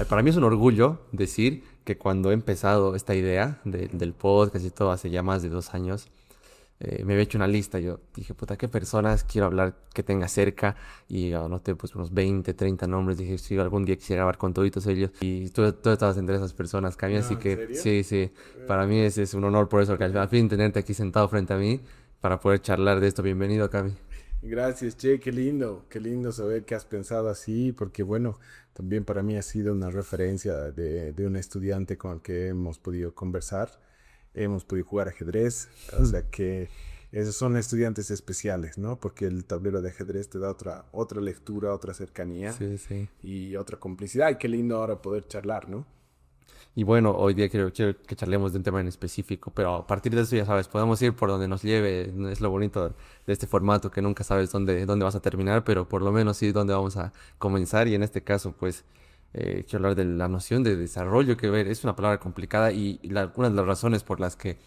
Para mí es un orgullo decir que cuando he empezado esta idea del podcast y todo hace ya más de 2 años, me había hecho una lista. Yo dije, puta, ¿qué personas quiero hablar que tenga cerca? Y anoté pues unos 20 30 nombres. Dije, sí, algún día quisiera grabar con toditos ellos. Y tú estabas entre esas personas, Cami. No, Así ¿en que serio? sí, sí, para mí es un honor por eso, que al fin tenerte aquí sentado frente a mí para poder charlar de esto. Bienvenido, Cami. Gracias, Che, qué lindo saber que has pensado así, porque bueno, también para mí ha sido una referencia de un estudiante con el que hemos podido conversar, hemos podido jugar ajedrez, o sea que esos son estudiantes especiales, ¿no? Porque el tablero de ajedrez te da otra lectura, otra cercanía Sí, sí. y otra complicidad, y qué lindo ahora poder charlar, ¿no? Y bueno, hoy día quiero que charlemos de un tema en específico, pero a partir de eso ya sabes, podemos ir por donde nos lleve. Es lo bonito de este formato, que nunca sabes dónde vas a terminar, pero por lo menos sí dónde vamos a comenzar. Y en este caso, pues, quiero hablar de la noción de desarrollo, que ver, es una palabra complicada y una de las razones por las que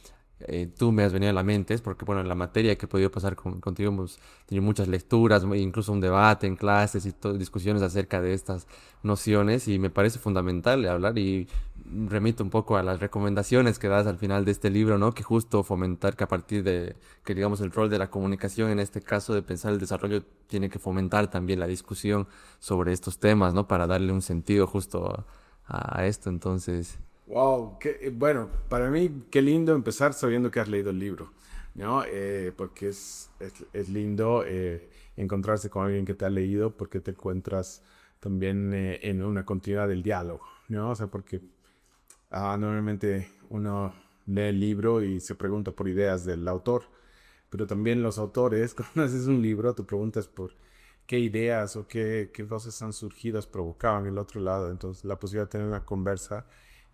tú me has venido a la mente es porque, bueno, en la materia que he podido pasar contigo hemos tenido muchas lecturas, incluso un debate en clases y discusiones acerca de estas nociones y me parece fundamental hablar y remito un poco a las recomendaciones que das al final de este libro, ¿no? Que justo fomentar que a partir de, que digamos el rol de la comunicación en este caso de pensar el desarrollo tiene que fomentar también la discusión sobre estos temas, ¿no? Para darle un sentido justo a esto, entonces, Wow, bueno, para mí qué lindo empezar sabiendo que has leído el libro, ¿no? Porque es lindo encontrarse con alguien que te ha leído porque te encuentras también en una continuidad del diálogo, ¿no? O sea, porque normalmente uno lee el libro y se pregunta por ideas del autor, pero también los autores, cuando haces un libro, tú preguntas por qué ideas o qué voces han surgido, provocaban el otro lado. Entonces, la posibilidad de tener una conversa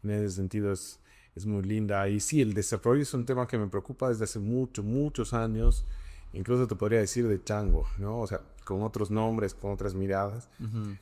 en ese sentido es muy linda. Y sí, el desarrollo es un tema que me preocupa desde hace muchos años. Incluso te podría decir de chango, ¿no? O sea, con otros nombres, con otras miradas, ujú,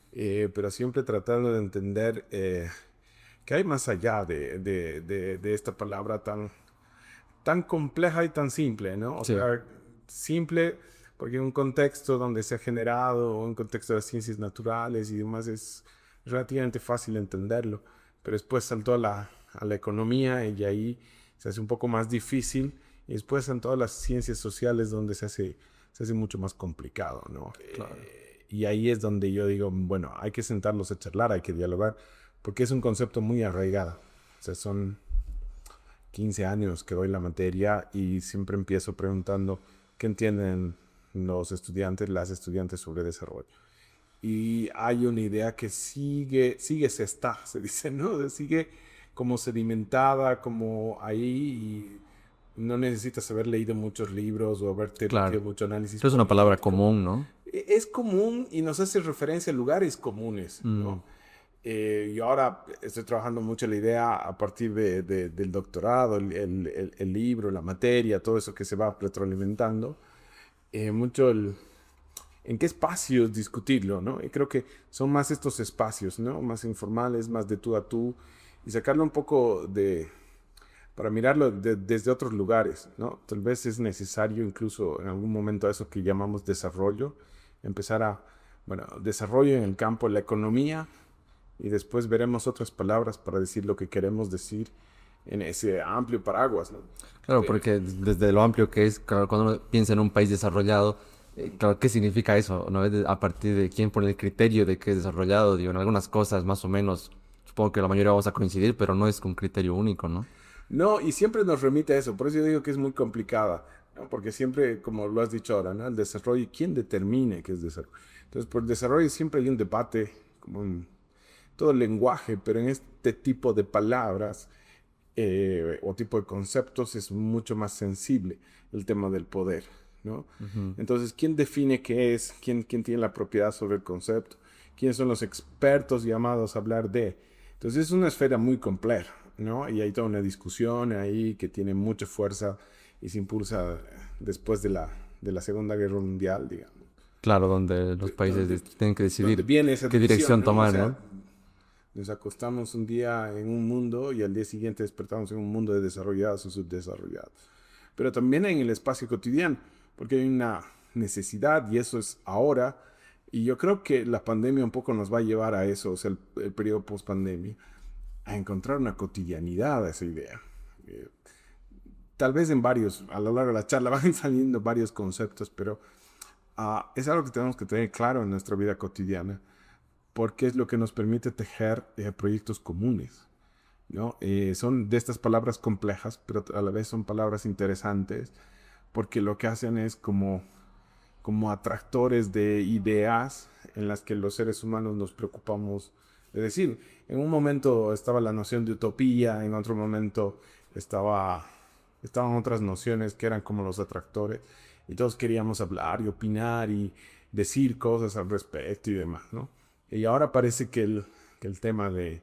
pero siempre tratando de entender qué hay más allá de esta palabra tan compleja y tan simple, ¿no? O sí, sea, simple porque en un contexto donde se ha generado, o un contexto de ciencias naturales y demás, es relativamente fácil entenderlo, pero después saltó a la economía y ahí se hace un poco más difícil, y después en todas las ciencias sociales donde se hace mucho más complicado, ¿no? claro. Y ahí es donde yo digo, bueno, hay que sentarlos a charlar, hay que dialogar, porque es un concepto muy arraigado. O sea, son 15 años que doy la materia y siempre empiezo preguntando qué entienden los estudiantes, las estudiantes sobre desarrollo. Y hay una idea que se está, se dice, ¿no? Sigue como sedimentada, como ahí, y no necesitas haber leído muchos libros o haberte Claro. metido mucho análisis Eso es una palabra político. común, ¿no? Es común y nos hace referencia a lugares comunes, Mm, ¿no? Yo ahora estoy trabajando mucho la idea a partir del doctorado, el libro, la materia, todo eso que se va retroalimentando, mucho en qué espacios discutirlo, ¿no? Y creo que son más estos espacios, ¿no? Más informales, más de tú a tú, y sacarlo un poco para mirarlo desde otros lugares, ¿no? Tal vez es necesario incluso en algún momento a eso que llamamos desarrollo, empezar bueno, desarrollo en el campo de la economía, y después veremos otras palabras para decir lo que queremos decir en ese amplio paraguas, ¿no? claro, Pero, porque desde lo amplio que es, claro, cuando uno piensa en un país desarrollado, claro, ¿qué significa eso? ¿No? A partir de quién pone el criterio de que es desarrollado, digo, en algunas cosas más o menos, supongo que la mayoría vamos a coincidir, pero no es un criterio único, ¿no? no, y siempre nos remite a eso, por eso yo digo que es muy complicada, ¿no? Porque siempre, como lo has dicho ahora, ¿no? El desarrollo, ¿quién determine qué es desarrollo? Entonces, por desarrollo siempre hay un debate, como en todo el lenguaje, pero en este tipo de palabras o tipo de conceptos es mucho más sensible el tema del poder, ¿no? Ujú. Entonces, ¿quién define qué es? ¿Quién tiene la propiedad sobre el concepto? ¿Quiénes son los expertos llamados a hablar de? Entonces, es una esfera muy compleja, ¿no? Y hay toda una discusión ahí que tiene mucha fuerza y se impulsa después de la Segunda Guerra Mundial, digamos, Claro, donde los países donde, tienen que donde decidir viene esa qué división, dirección ¿no? O tomar, sea, ¿no? nos acostamos un día en un mundo y al día siguiente despertamos en un mundo de desarrollados o subdesarrollados. Pero también en el espacio cotidiano, porque hay una necesidad, y eso es ahora, Y yo creo que la pandemia un poco nos va a llevar a eso, o sea, el periodo post-pandemia, a encontrar una cotidianidad a esa idea. Eh, Tal vez a lo largo de la charla van saliendo varios conceptos, pero es algo que tenemos que tener claro en nuestra vida cotidiana, porque es lo que nos permite tejer proyectos comunes, ¿no? Son de estas palabras complejas, pero a la vez son palabras interesantes, porque lo que hacen es como atractores de ideas en las que los seres humanos nos preocupamos de decir. En un momento estaba la noción de utopía, en otro momento estaban otras nociones que eran como los atractores, y todos queríamos hablar y opinar y decir cosas al respecto y demás, ¿no? Y ahora parece que el tema de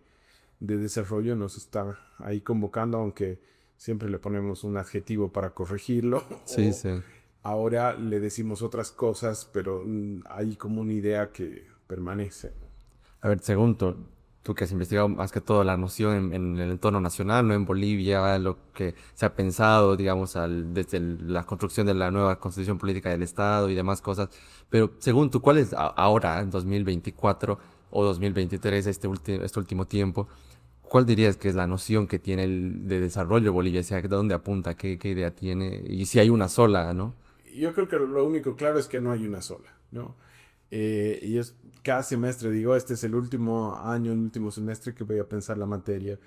desarrollo nos está ahí convocando, aunque siempre le ponemos un adjetivo para corregirlo, Sí, o sí. ahora le decimos otras cosas, pero hay como una idea que permanece. A ver, según tú que has investigado más que todo la noción en el entorno nacional, no en Bolivia, lo que se ha pensado, digamos, desde la construcción de la nueva constitución política del Estado y demás cosas, pero según tú, ¿cuál es ahora, en 2024 o 2023, este último tiempo, cuál dirías que es la noción que tiene de desarrollo Bolivia? O sea, ¿de dónde apunta? ¿Qué idea tiene? Y si hay una sola, ¿no? Yo creo que lo único claro es que no hay una sola, ¿no? Y es cada semestre, digo, este es el último año, el último semestre que voy a pensar la materia,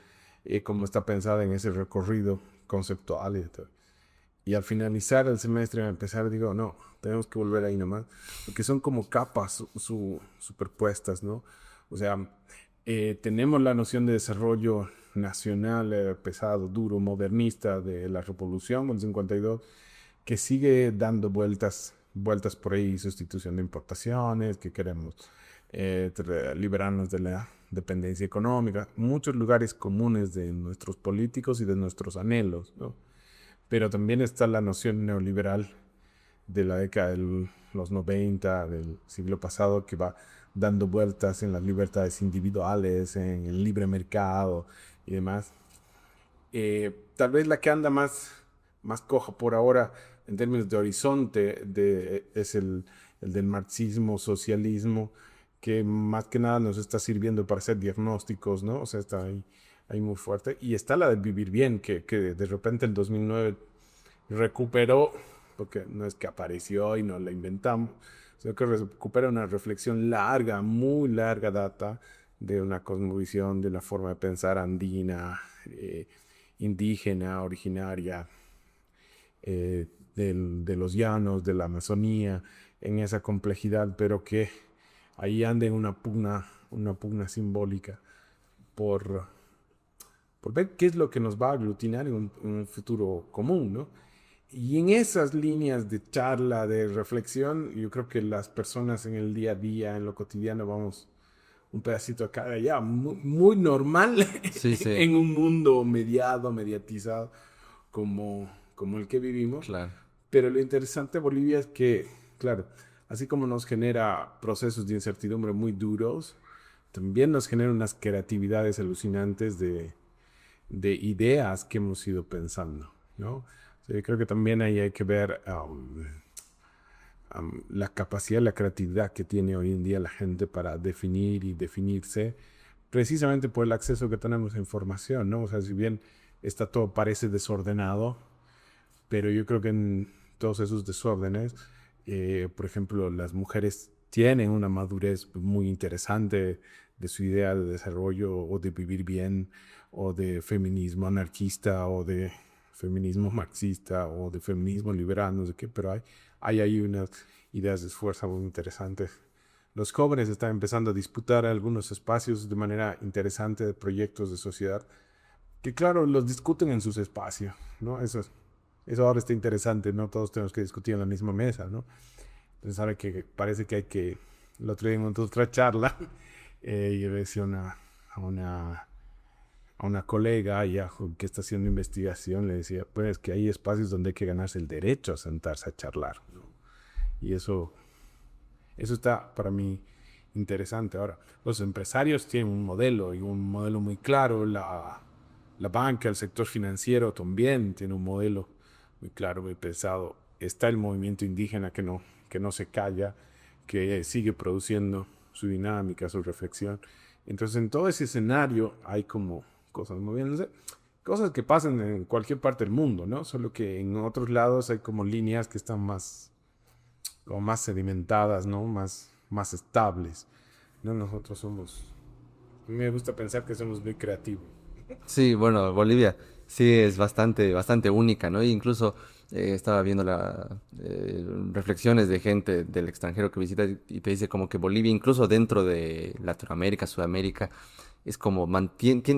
como está pensada en ese recorrido conceptual y todo. Y al finalizar el semestre, a empezar, digo, no, tenemos que volver ahí nomás, porque son como capas superpuestas, ¿no? O sea, tenemos la noción de desarrollo nacional pesado, duro, modernista de la revolución del 52, que sigue dando vueltas por ahí, sustitución de importaciones, que queremos liberarnos de la dependencia económica, muchos lugares comunes de nuestros políticos y de nuestros anhelos, ¿no? Pero también está la noción neoliberal de la década de los 90 del siglo pasado, que va dando vueltas en las libertades individuales, en el libre mercado y demás. Tal vez la que anda más coja por ahora en términos de horizonte es el del marxismo, socialismo, que más que nada nos está sirviendo para hacer diagnósticos, ¿no? O sea, está ahí muy fuerte. Y está la del vivir bien, que de repente en 2009 recuperó, porque no es que apareció y no la inventamos, sino que recupera una reflexión larga, muy larga data de una cosmovisión, de una forma de pensar andina, indígena, originaria, de los llanos, de la Amazonía, en esa complejidad, pero que ahí anda en una pugna simbólica por, por ver qué es lo que nos va a aglutinar en un futuro común, ¿no? Y en esas líneas de charla, de reflexión, yo creo que las personas en el día a día, en lo cotidiano, vamos un pedacito acá de allá, muy normal Sí, sí, en un mundo mediatizado como el que vivimos. claro. Pero lo interesante de Bolivia es que, claro, así como nos genera procesos de incertidumbre muy duros, también nos genera unas creatividades alucinantes de ideas que hemos ido pensando, ¿no? O sea, yo creo que también ahí hay que ver la capacidad, la creatividad que tiene hoy en día la gente para definir y definirse, precisamente por el acceso que tenemos a información, ¿no? O sea, si bien está todo parece desordenado, pero yo creo que en todos esos desórdenes, por ejemplo, las mujeres tienen una madurez muy interesante de su idea de desarrollo o de vivir bien, o de feminismo anarquista, o de feminismo marxista, o de feminismo liberal, no sé qué, pero hay ahí unas ideas de esfuerzo muy interesantes. Los jóvenes están empezando a disputar algunos espacios de manera interesante de proyectos de sociedad, que claro, los discuten en sus espacios, ¿no? Eso ahora está interesante, no todos tenemos que discutir en la misma mesa, ¿no? Entonces, sabe que parece que hay que, el otro día en otra charla, yo le decía a una colega ya que está haciendo investigación, le decía, pues que hay espacios donde hay que ganarse el derecho a sentarse a charlar, ¿no? Y eso está para mí interesante. Ahora, los empresarios tienen un modelo y un modelo muy claro, la banca, el sector financiero también tiene un modelo muy claro, muy pensado. Está el movimiento indígena que no se calla, que sigue produciendo su dinámica, su reflexión. Entonces, en todo ese escenario hay como cosas moviéndose, cosas que pasan en cualquier parte del mundo, ¿no? Solo que en otros lados hay como líneas que están más, como más sedimentadas, ¿no? Más estables, ¿no? Nosotros somos, a mí me gusta pensar que somos muy creativos. Sí, bueno, Bolivia sí es bastante, bastante única, ¿no? E incluso estaba viendo reflexiones de gente del extranjero que visita y te dice como que Bolivia, incluso dentro de Latinoamérica, Sudamérica, es como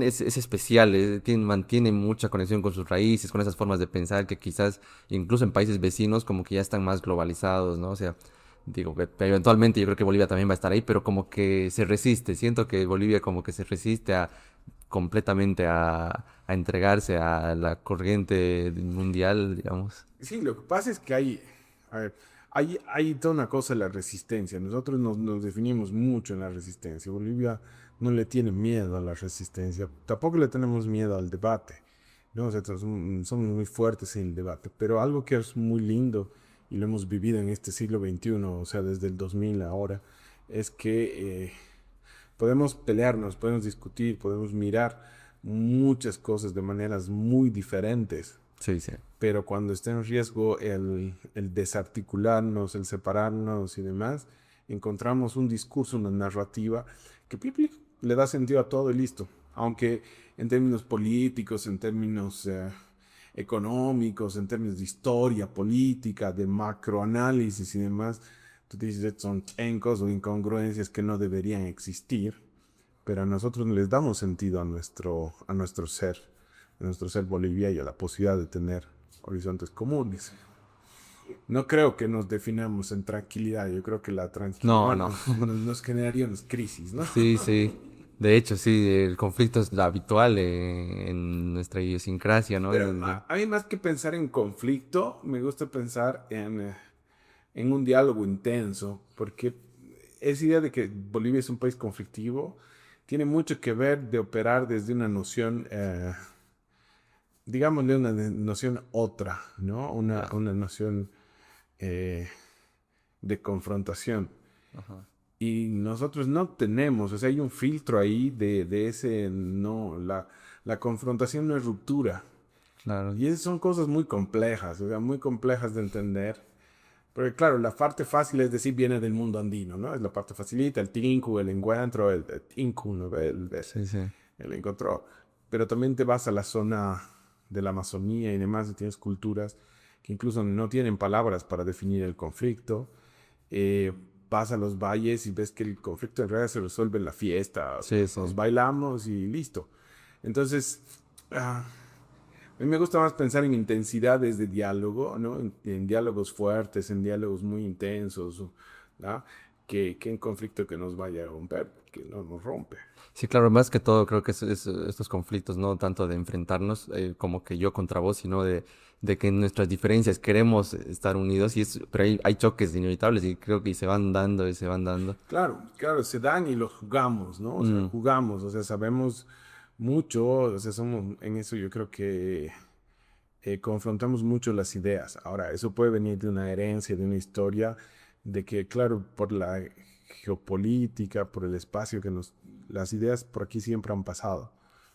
es especial, mantiene mucha conexión con sus raíces, con esas formas de pensar que quizás incluso en países vecinos como que ya están más globalizados, ¿no? O sea, digo, que eventualmente yo creo que Bolivia también va a estar ahí, pero como que se resiste, siento que Bolivia como que se resiste completamente a entregarse a la corriente mundial, digamos. Sí, lo que pasa es que a ver, hay toda una cosa de la resistencia. Nosotros nos definimos mucho en la resistencia. Bolivia no le tiene miedo a la resistencia, tampoco le tenemos miedo al debate, ¿no? O sea, somos muy fuertes en el debate, pero algo que es muy lindo y lo hemos vivido en este siglo XXI, o sea, desde el 2000 ahora, es que podemos pelearnos, podemos discutir, podemos mirar muchas cosas de maneras muy diferentes, Sí, sí. pero cuando está en riesgo el desarticularnos, el separarnos y demás, encontramos un discurso, una narrativa que le da sentido a todo y listo. Aunque en términos políticos, en términos económicos, en términos de historia política, de macroanálisis y demás, tú dices, son encos o incongruencias que no deberían existir, pero a nosotros les damos sentido a nuestro ser boliviano, a la posibilidad de tener horizontes comunes. No creo que nos definamos en tranquilidad, yo creo que la tranquilidad, No, no. bueno, nos generaría unas crisis, ¿no? Sí, sí. De hecho, sí, el conflicto es habitual en nuestra idiosincrasia, ¿no? Pero a mí más que pensar en conflicto, me gusta pensar en un diálogo intenso, porque esa idea de que Bolivia es un país conflictivo tiene mucho que ver de operar desde una noción, digámosle una noción otra, ¿no? Claro. Una noción eh, de confrontación. Ajá. Y nosotros no tenemos, o sea, hay un filtro ahí de ese, no, la confrontación no es ruptura. Claro. Y esas son cosas muy complejas, o sea, muy complejas de entender. Porque claro, la parte fácil es decir, viene del mundo andino, ¿no? Es la parte facilita, el tinku, el encuentro, el tinku, ¿no? Sí, sí. El encontró. Pero también te vas a la zona de la Amazonía y demás, y tienes culturas que incluso no tienen palabras para definir el conflicto. Eh, Vas a los valles y ves que el conflicto en realidad se resuelve en la fiesta. Sí, sí. Nos bailamos y listo. Entonces, a mí me gusta más pensar en intensidades de diálogo, ¿no? En diálogos fuertes, en diálogos muy intensos, ¿no? Que en conflicto que nos vaya a romper, que no nos rompe. Sí, claro, más que todo creo que estos conflictos, no tanto de enfrentarnos como que yo contra vos, sino de que en nuestras diferencias queremos estar unidos, pero hay choques inevitables y creo que se van dando y se van dando. Claro, claro, se dan y los jugamos, ¿no? O sea, Mm, jugamos, o sea, sabemos mucho, o sea, somos, en eso yo creo que confrontamos mucho las ideas. Ahora, eso puede venir de una herencia, de una historia, de que, claro, por la geopolítica, por el espacio que las ideas por aquí siempre han pasado.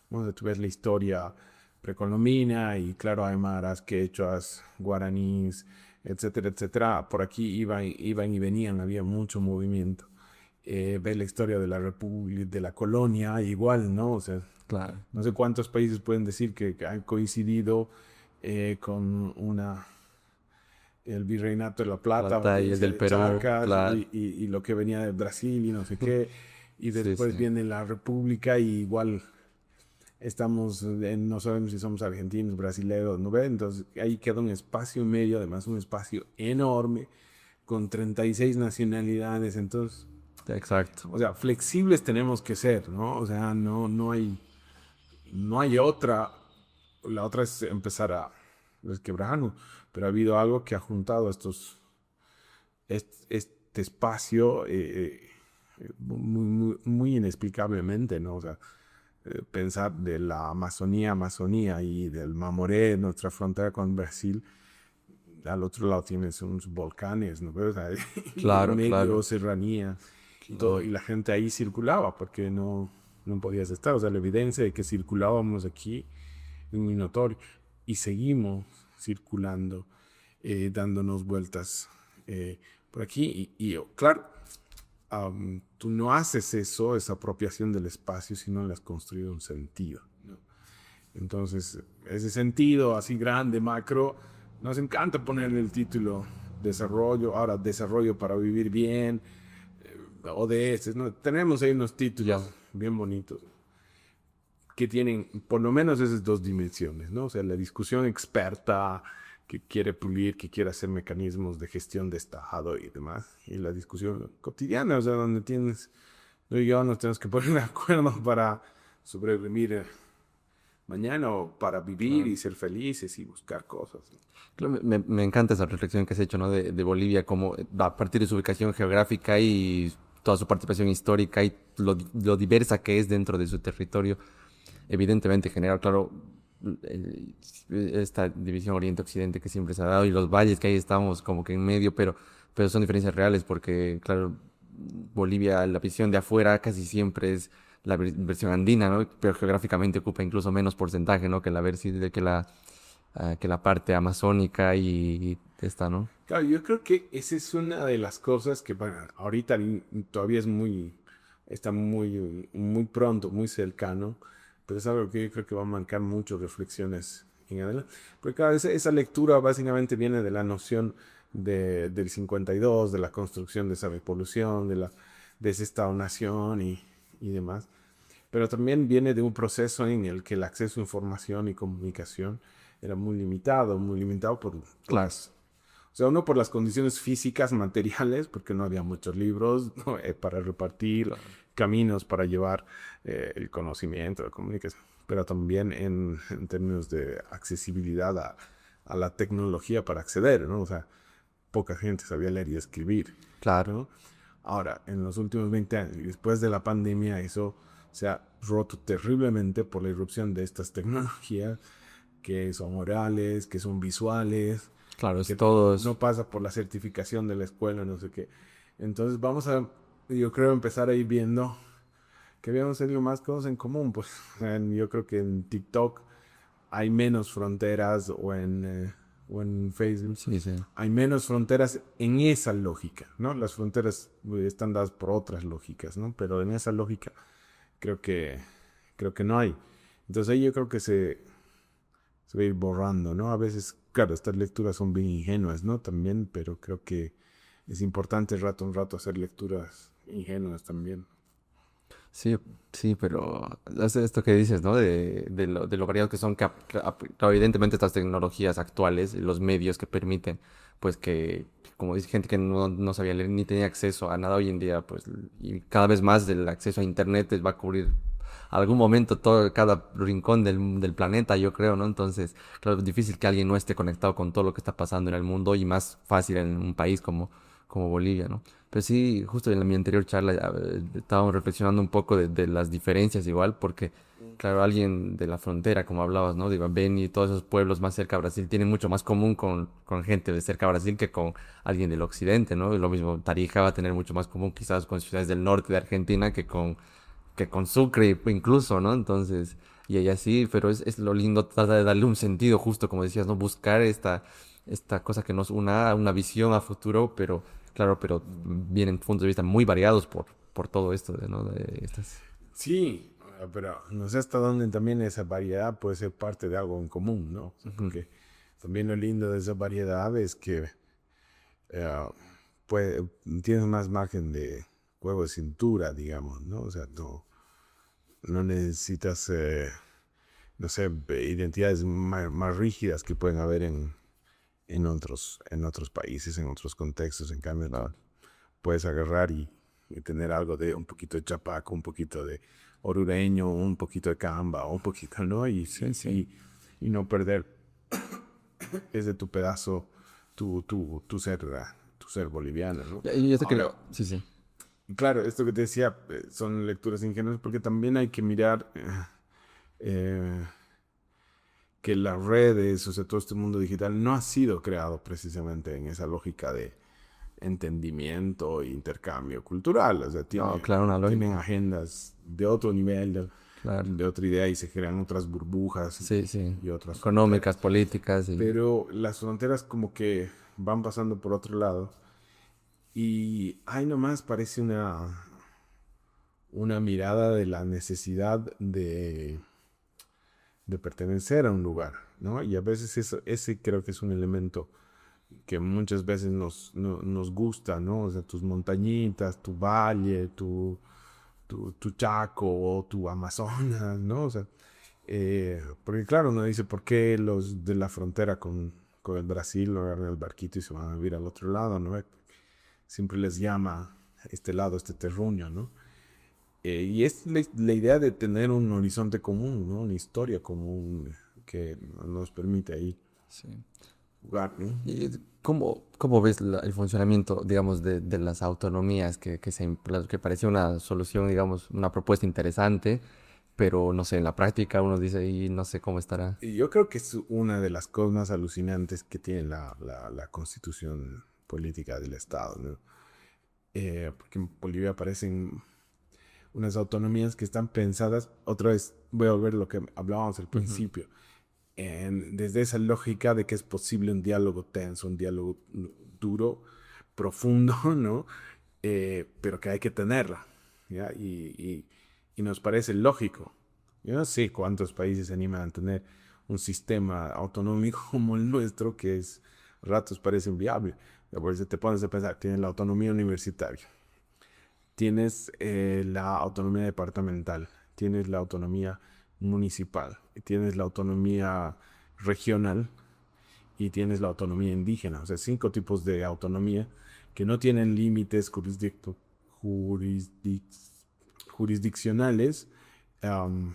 ¿No? O sea, tú ves la historia precolombina y, claro, aymaras, quechuas, guaraníes, etcétera, etcétera. Por aquí iban y venían, había mucho movimiento. Ves la historia de la república, de la colonia, igual, ¿no? O sea, claro. no sé cuántos países pueden decir que han coincidido con el Virreinato de la Plata, Plata y el Valencia del de Perú, Charcas claro. y lo que venía de Brasil y no sé qué. Y Sí, sí. después viene la República y igual no sabemos si somos argentinos, brasileños, ¿no ve? Entonces ahí queda un espacio medio, además un espacio enorme con 36 nacionalidades. Entonces, Exacto. o sea, flexibles tenemos que ser, ¿no? O sea, no hay otra. La otra es empezar a resquebrajarnos, pero ha habido algo que ha juntado este espacio muy inexplicablemente, ¿no? O sea, pensar de la Amazonía y del Mamoré, nuestra frontera con Brasil, al otro lado tienes unos volcanes, ¿no? O sea, y en Claro, medio claro. serranía y todo, y la gente ahí circulaba porque no podías estar. O sea, la evidencia de que circulábamos aquí es muy notorio. Y seguimos circulando, dándonos vueltas por aquí. Claro, tú no haces eso, esa apropiación del espacio, si no le has construido un sentido, ¿no? Entonces, ese sentido así grande, macro, nos encanta ponerle el título desarrollo, ahora desarrollo para vivir bien, ODS, ¿no? Tenemos ahí unos Ya. títulos bien bonitos que tienen por lo menos esas dos dimensiones, ¿no? O sea, la discusión experta que quiere pulir, que quiere hacer mecanismos de gestión de Estado y demás, y la discusión cotidiana, o sea, donde tú y yo nos tenemos que poner de acuerdo para sobrevivir mañana o para vivir Claro. y ser felices y buscar cosas, ¿no? Claro, me encanta esa reflexión que has hecho, ¿no? De Bolivia, como a partir de su ubicación geográfica y toda su participación histórica y lo diversa que es dentro de su territorio, evidentemente genera, claro, el- esta división Oriente-Occidente que siempre se ha dado y los valles que ahí estamos como que en medio, pero son diferencias reales porque, claro, Bolivia, la visión de afuera casi siempre es la versión andina, ¿no? Pero geográficamente ocupa incluso menos porcentaje, ¿no? Que la que la parte amazónica y esta, ¿no? Claro, yo creo que esa es una de las cosas que bueno, ahorita todavía está muy pronto, muy cercano, pero es algo que yo creo que va a marcar muchas reflexiones en adelante. Porque claro, esa lectura básicamente viene de la noción del 52, de la construcción de esa revolución, de ese Estado-nación y demás. Pero también viene de un proceso en el que el acceso a información y comunicación era muy limitado por Claro, las o sea, uno por las condiciones físicas, materiales, porque no había muchos libros, ¿no? Para repartir, claro. caminos para llevar el conocimiento, la comunicación, pero también en términos de accesibilidad a la tecnología para acceder, ¿no? O sea, poca gente sabía leer y escribir, Claro. ¿no? Ahora, en los últimos 20 años y después de la pandemia, eso se ha roto terriblemente por la irrupción de estas tecnologías que son orales, que son visuales, Claro, es que todo no es, pasa por la certificación de la escuela, no sé qué. Entonces vamos a, yo creo, empezar a ir viendo que habíamos tenido más cosas en común. Pues yo creo que en TikTok hay menos fronteras o en Facebook sí, sí. hay menos fronteras en esa lógica, ¿no? Las fronteras están dadas por otras lógicas, ¿no? Pero en esa lógica creo que, creo que no hay. Entonces ahí yo creo que se va a ir borrando, ¿no? A veces, claro, estas lecturas son bien ingenuas, ¿no? También, pero creo que es importante rato un rato hacer lecturas ingenuas también. Sí, sí, pero es esto que dices, ¿no? De lo variados que son, claro, evidentemente estas tecnologías actuales, los medios que permiten, pues que, como dice gente que no sabía leer ni tenía acceso a nada hoy en día, pues, y cada vez más el acceso a Internet va a cubrir algún momento todo, cada rincón del planeta, yo creo, ¿no? Entonces, claro, es difícil que alguien no esté conectado con todo lo que está pasando en el mundo y más fácil en un país como Bolivia, ¿no? Pero sí, justo en mi anterior charla estábamos reflexionando un poco de las diferencias igual, porque, claro, alguien de la frontera, como hablabas, ¿no? De Beni y todos esos pueblos más cerca a Brasil tienen mucho más común con gente de cerca a Brasil que con alguien del occidente, ¿no? Y lo mismo, Tarija va a tener mucho más común quizás con ciudades del norte de Argentina que con Sucre incluso, ¿no? Entonces, y así, pero es lo lindo, trata de darle un sentido justo, como decías, ¿no? Buscar esta cosa que nos una visión a futuro, pero claro, pero vienen puntos de vista muy variados por todo esto, ¿no? De estas... Sí, pero no sé hasta dónde también esa variedad puede ser parte de algo en común, ¿no? O sea, Ujú. porque también lo lindo de esa variedad es que eh, tienes más margen de juego de cintura, digamos, ¿no? O sea, no necesitas, no sé, identidades más rígidas que pueden haber en otros países, en otros contextos. En cambio, Claro. puedes agarrar y tener algo de un poquito de chapaco, un poquito de orureño, un poquito de camba, un poquito, ¿no? Sí, sí. Y no perder ese tu pedazo, tu ser boliviano, ¿no? Yo te Ahora, creo, sí, sí. claro, esto que te decía son lecturas ingenuas porque también hay que mirar eh, que las redes, o sea, todo este mundo digital no ha sido creado precisamente en esa lógica de entendimiento e intercambio cultural. O sea, No, claro, una tienen lógica. agendas de otro nivel, Claro. de otra idea y se crean otras burbujas Sí, sí. y otras fronteras. Económicas, políticas y... Pero las fronteras como que van pasando por otro lado y ahí nomás parece una mirada de la necesidad de pertenecer a un lugar, ¿no? Y a veces ese creo que es un elemento que muchas veces nos gusta, ¿no? O sea, tus montañitas, tu valle, tu Chaco o tu Amazonas, ¿no? O sea, porque claro, uno dice, ¿por qué los de la frontera con el Brasil no agarran el barquito y se van a vivir al otro lado, ¿no? Siempre les llama este lado, este terruño, ¿no? Y es la idea de tener un horizonte común, ¿no? Una historia común que nos permite ahí Sí. jugar, ¿no? ¿Y cómo ves el funcionamiento, digamos, de las autonomías que parecía una solución, digamos, una propuesta interesante, pero no sé, en la práctica uno dice, y no sé cómo estará? Y yo creo que es una de las cosas más alucinantes que tiene la constitución política del Estado, ¿no? Porque en Bolivia aparecen unas autonomías que están pensadas, otra vez voy a volver a lo que hablábamos al Ujú. principio, desde esa lógica de que es posible un diálogo tenso, un diálogo duro, profundo, ¿no? Pero que hay que tenerla, ¿ya? Y nos parece lógico. Yo no sé cuántos países se animan a tener un sistema autonómico como el nuestro, que es, a ratos parece inviable. Por eso te pones a pensar, tienes la autonomía universitaria, tienes la autonomía departamental, tienes la autonomía municipal, tienes la autonomía regional y tienes la autonomía indígena. O sea, 5 tipos de autonomía que no tienen límites jurisdic jurisdiccionales um,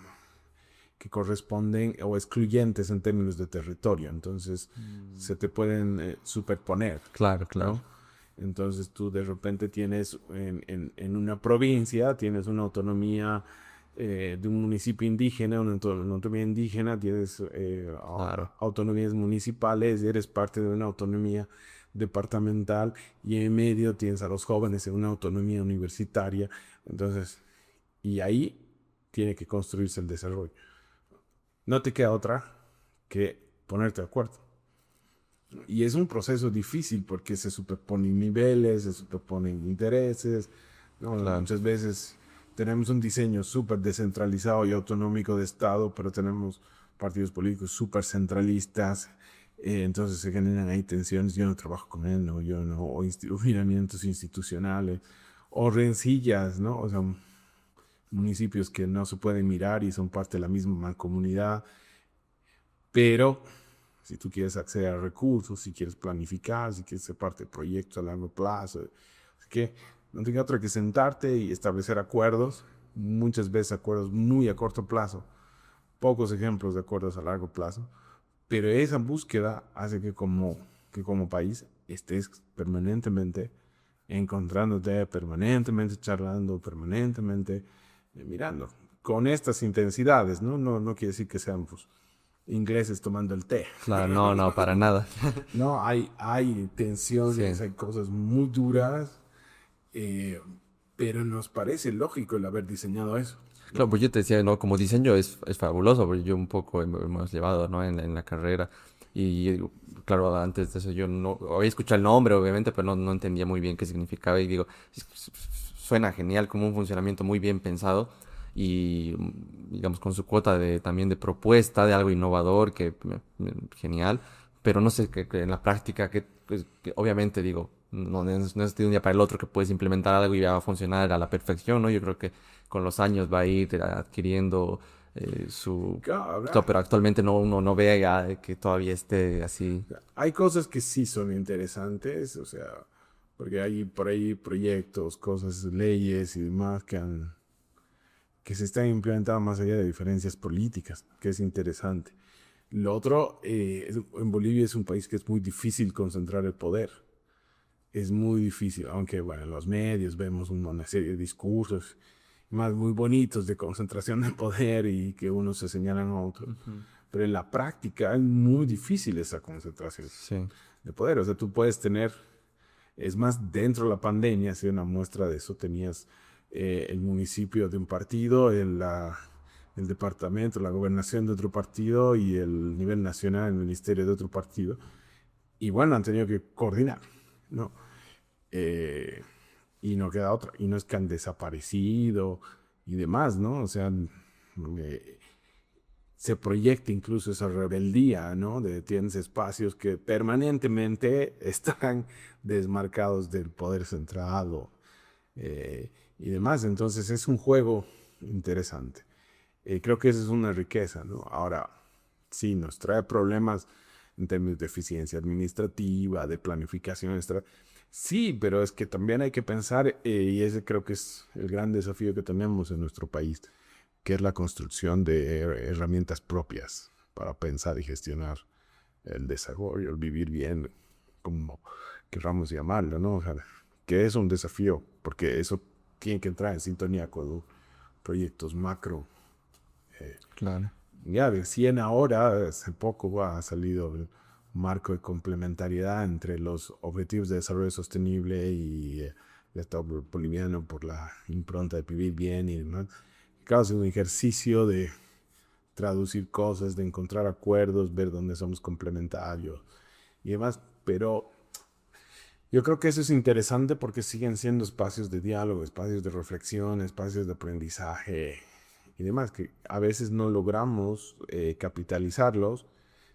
que corresponden o excluyentes en términos de territorio. Entonces, se te pueden superponer, Claro, ¿no? claro. Entonces tú de repente tienes en una provincia, tienes una autonomía de un municipio indígena, una autonomía indígena, tienes Claro. autonomías municipales, eres parte de una autonomía departamental y en medio tienes a los jóvenes en una autonomía universitaria. Entonces, y ahí tiene que construirse el desarrollo. No te queda otra que ponerte de acuerdo. Y es un proceso difícil porque se superponen niveles, se superponen intereses, ¿no? Claro. Muchas veces tenemos un diseño súper descentralizado y autonómico de Estado, pero tenemos partidos políticos súper centralistas, entonces se generan ahí tensiones, yo no trabajo con él, no, yo no, o miramientos institucionales, o rencillas, ¿no? O sea, municipios que no se pueden mirar y son parte de la misma mancomunidad, pero si tú quieres acceder a recursos, si quieres planificar, si quieres ser parte de proyectos a largo plazo. Así que no te queda otra que sentarte y establecer acuerdos, muchas veces acuerdos muy a corto plazo, pocos ejemplos de acuerdos a largo plazo, pero esa búsqueda hace que como país estés permanentemente encontrándote, permanentemente charlando, permanentemente mirando, con estas intensidades, ¿no? No quiere decir que sean pues, ingleses tomando el té. Claro, no, no, para nada. No, hay tensiones, Sí. hay cosas muy duras, eh, pero nos parece lógico el haber diseñado eso, Claro, ¿no? pues yo te decía, ¿no? Como diseño es fabuloso, porque yo un poco hemos llevado, ¿no? En la carrera. Y claro, antes de eso yo no había escuchado el nombre, obviamente, pero no entendía muy bien qué significaba. Y digo, suena genial, como un funcionamiento muy bien pensado. Y digamos, con su cuota también de propuesta, de algo innovador, genial. Pero no sé, que en la práctica, que obviamente digo, no es de un día para el otro que puedes implementar algo y ya va a funcionar a la perfección, ¿no? Yo creo que con los años va a ir adquiriendo su... Ahora, No, pero actualmente uno no ve ya que todavía esté así. hay cosas que sí son interesantes, o sea, porque hay por ahí proyectos, cosas, leyes y demás que se están implementando más allá de diferencias políticas, que es interesante. Lo otro, en Bolivia es un país que es muy difícil concentrar el poder. Es muy difícil, aunque bueno, en los medios vemos una serie de discursos más muy bonitos de concentración de poder y que unos se señalan a otros. Ujú. pero en la práctica es muy difícil esa concentración Sí, de poder. O sea, tú puedes tener, es más, dentro de la pandemia, si una muestra de eso, tenías el municipio de un partido, el departamento, la gobernación de otro partido y el nivel nacional, el ministerio de otro partido. Y bueno, han tenido que coordinar, ¿no? Eh, y no queda otra. Y no es que han desaparecido y demás, ¿no? O sea, se proyecta incluso esa rebeldía, ¿no? Tienes espacios que permanentemente están desmarcados del poder central y demás. Entonces es un juego interesante. Creo que esa es una riqueza, ¿no? Ahora, sí, nos trae problemas en términos de eficiencia administrativa, de planificación. Sí, pero es que también hay que pensar, y ese creo que es el gran desafío que tenemos en nuestro país, que es la construcción de herramientas propias para pensar y gestionar el desarrollo, el vivir bien, como queramos llamarlo, ¿no? O sea, que es un desafío, porque eso tiene que entrar en sintonía con proyectos macro. claro. Ya recién ahora, hace poco, ha salido el marco de complementariedad entre los objetivos de desarrollo sostenible y el Estado boliviano por la impronta de vivir bien y demás. Claro, es un ejercicio de traducir cosas, de encontrar acuerdos, ver dónde somos complementarios y demás, pero yo creo que eso es interesante porque siguen siendo espacios de diálogo, espacios de reflexión, espacios de aprendizaje y demás, que a veces no logramos capitalizarlos,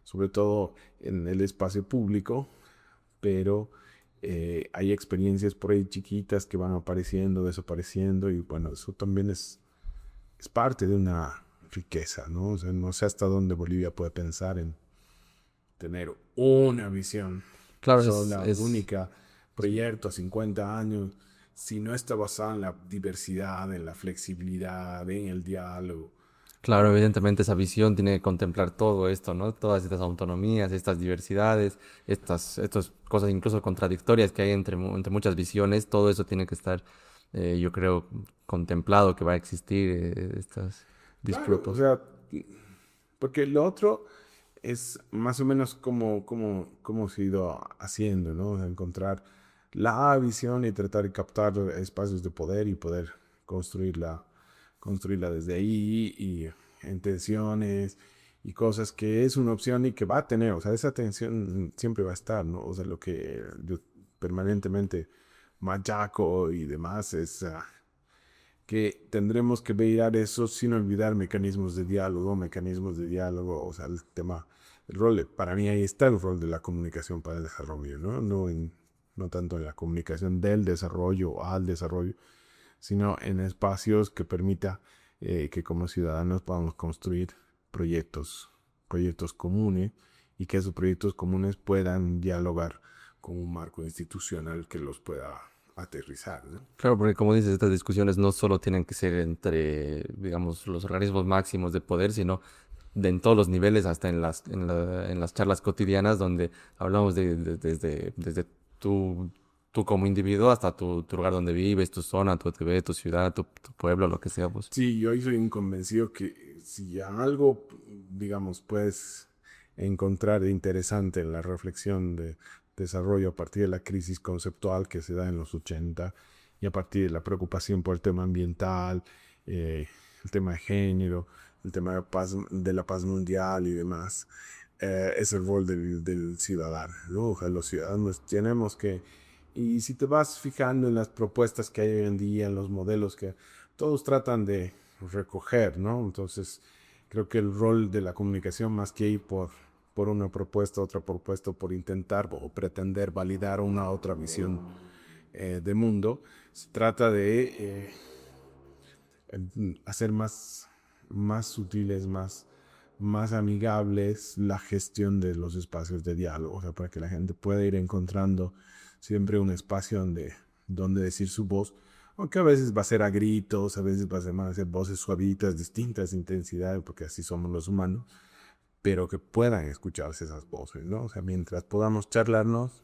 sobre todo en el espacio público, pero hay experiencias por ahí chiquitas que van apareciendo, desapareciendo, y bueno, eso también es parte de una riqueza, ¿no? O sea, no sé hasta dónde Bolivia puede pensar en tener una visión Claro, sola, única, proyecto a 50 años, si no está basada en la diversidad, en la flexibilidad, en el diálogo, claro, ¿no? evidentemente esa visión tiene que contemplar todo esto, ¿no? Todas estas autonomías, estas diversidades, estas cosas incluso contradictorias que hay entre muchas visiones, todo eso tiene que estar, yo creo, contemplado que va a existir estas Claro, o disputas. sea, porque lo otro es más o menos como se ha ido haciendo, ¿no? O sea, encontrar la visión y tratar de captar espacios de poder y poder construirla, construirla desde ahí y en tensiones y cosas que es una opción y que va a tener, o sea, esa tensión siempre va a estar, ¿no? O sea, lo que yo permanentemente machaco y demás es que tendremos que mirar eso sin olvidar mecanismos de diálogo, o sea, el tema, el rol, para mí ahí está el rol de la comunicación para el desarrollo, ¿no? No tanto en la comunicación del desarrollo o al desarrollo, sino en espacios que permita que como ciudadanos podamos construir proyectos comunes y que esos proyectos comunes puedan dialogar con un marco institucional que los pueda aterrizar, ¿no? Claro, porque como dices, estas discusiones no solo tienen que ser entre, digamos, los organismos máximos de poder, sino en todos los niveles, hasta en las charlas cotidianas, donde hablamos desde tú como individuo hasta tu lugar donde vives, tu zona, tu TV, tu ciudad, tu pueblo, lo que sea, pues. Sí, yo soy un convencido que si algo, digamos, puedes encontrar de interesante en la reflexión de desarrollo a partir de la crisis conceptual que se da en los 80 y a partir de la preocupación por el tema ambiental, el tema de género, el tema de la paz mundial y demás, es el rol del ciudadano, ¿no? O sea, los ciudadanos tenemos que, y si te vas fijando en las propuestas que hay hoy en día, en los modelos que todos tratan de recoger, ¿no? Entonces, creo que el rol de la comunicación, más que ir por una propuesta, otra propuesta, por intentar o pretender validar una otra visión de mundo, se trata de hacer más sutiles, más amigables la gestión de los espacios de diálogo, o sea, para que la gente pueda ir encontrando siempre un espacio donde decir su voz, aunque a veces va a ser a gritos, a veces va a ser voces suavitas, distintas intensidades, porque así somos los humanos, pero que puedan escucharse esas voces, ¿no? O sea, mientras podamos charlarnos,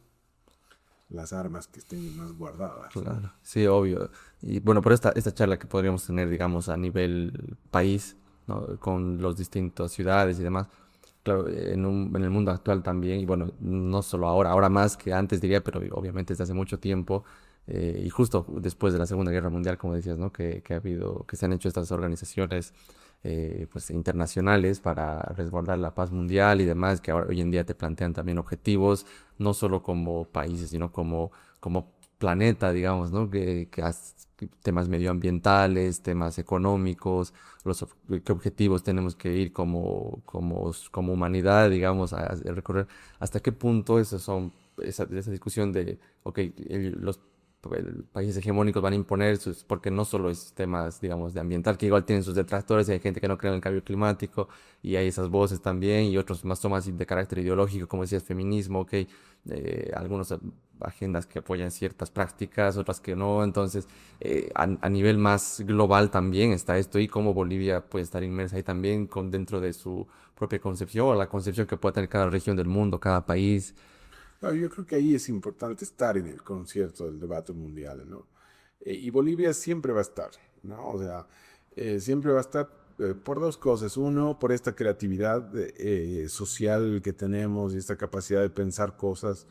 las armas que estén más guardadas, ¿no? Claro, sí, obvio. Y bueno, por esta charla que podríamos tener, digamos, a nivel país, ¿no? Con los distintas ciudades y demás. claro, en el mundo actual también, y bueno, no solo ahora, ahora más que antes diría, pero obviamente desde hace mucho tiempo, y justo después de la Segunda Guerra Mundial, como decías, ¿no? Que ha habido, que se han hecho estas organizaciones pues internacionales para resguardar la paz mundial y demás, que ahora hoy en día te plantean también objetivos, no solo como países, sino como planeta, digamos, ¿no? Temas medioambientales, temas económicos, qué objetivos tenemos que ir como humanidad, digamos, a recorrer, hasta qué punto esa discusión de, ok, los países hegemónicos van a imponer sus, porque no solo es temas, digamos, de ambiental, que igual tienen sus detractores, y hay gente que no cree en el cambio climático, y hay esas voces también, y otros más tomas de carácter ideológico, como decías, feminismo, ok, algunas agendas que apoyan ciertas prácticas, otras que no, entonces a nivel más global también está esto y cómo Bolivia puede estar inmersa ahí también con dentro de su propia concepción o la concepción que pueda tener cada región del mundo, cada país. No, yo creo que ahí es importante estar en el concierto del debate mundial, ¿no? Y Bolivia siempre va a estar, ¿no? O sea, siempre va a estar por dos cosas. Uno, por esta creatividad social que tenemos y esta capacidad de pensar cosas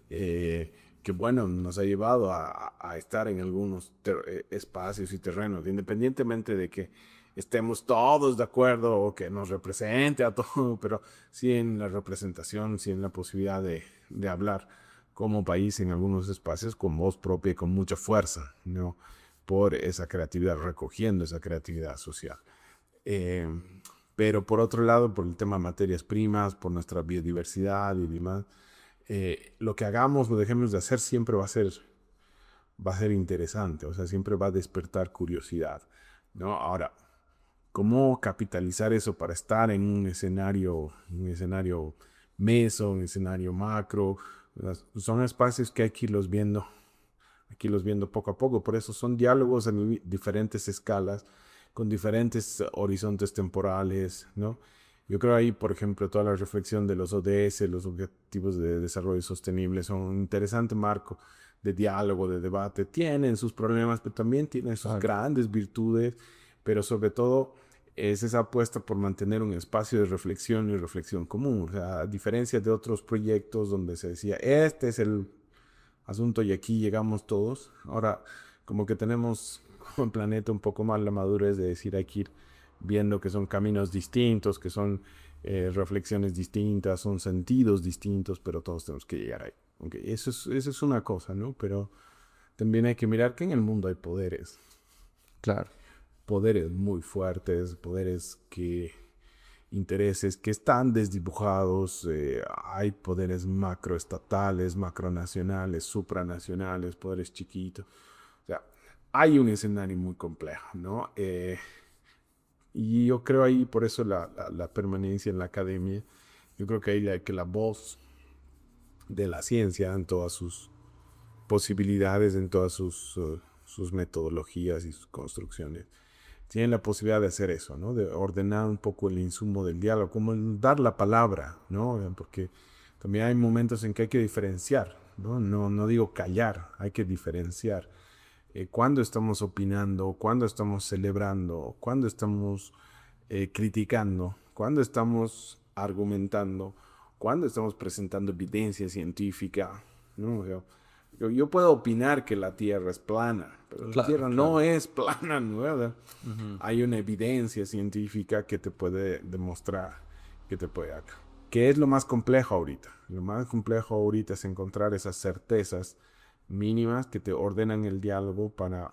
que, bueno, nos ha llevado a estar en algunos espacios y terrenos, independientemente de que estemos todos de acuerdo o que nos represente a todo, pero sí en la representación, sí en la posibilidad de hablar como país en algunos espacios con voz propia y con mucha fuerza, ¿no? Por esa creatividad, recogiendo esa creatividad social. Eh, pero por otro lado, por el tema de materias primas, por nuestra biodiversidad y demás, lo que hagamos o dejemos de hacer siempre va a ser interesante, o sea, siempre va a despertar curiosidad, ¿no? Ahora, ¿cómo capitalizar eso para estar en un escenario meso, un escenario macro? Son espacios que hay que irlos viendo poco a poco, por eso son diálogos en diferentes escalas, con diferentes horizontes temporales, ¿no? Yo creo ahí, por ejemplo, toda la reflexión de los ODS, los Objetivos de Desarrollo Sostenible, son un interesante marco de diálogo, de debate. Tienen sus problemas, pero también tienen sus Claro. grandes virtudes, pero sobre todo es esa apuesta por mantener un espacio de reflexión y reflexión común. O sea, a diferencia de otros proyectos donde se decía, este es el asunto y aquí llegamos todos, ahora como que tenemos como planeta un poco más la madurez de decir hay que ir viendo que son caminos distintos, que son reflexiones distintas, son sentidos distintos, pero todos tenemos que llegar ahí. Okay, eso es una cosa, ¿no? Pero también hay que mirar que en el mundo hay poderes, Claro. poderes muy fuertes, poderes que intereses que están desdibujados, hay poderes macroestatales, macronacionales, supranacionales, poderes chiquitos, o sea, hay un escenario muy complejo, ¿no? Y yo creo ahí, por eso la permanencia en la academia, yo creo que ahí hay que la voz de la ciencia en todas sus posibilidades, en todas sus metodologías y sus construcciones, tienen la posibilidad de hacer eso, ¿no? De ordenar un poco el insumo del diálogo, como dar la palabra, ¿no? Porque también hay momentos en que hay que diferenciar, ¿no? No digo callar, hay que diferenciar. Cuando estamos opinando, cuando estamos celebrando, cuando estamos criticando, cuando estamos argumentando, cuando estamos presentando evidencia científica, ¿no? O sea, yo puedo opinar que la Tierra es plana, pero la Claro, Tierra no claro. es plana, ¿no? Ujú. Hay una evidencia científica que te puede demostrar que te puede acá. ¿Qué es lo más complejo ahorita? Lo más complejo ahorita es encontrar esas certezas mínimas que te ordenan el diálogo para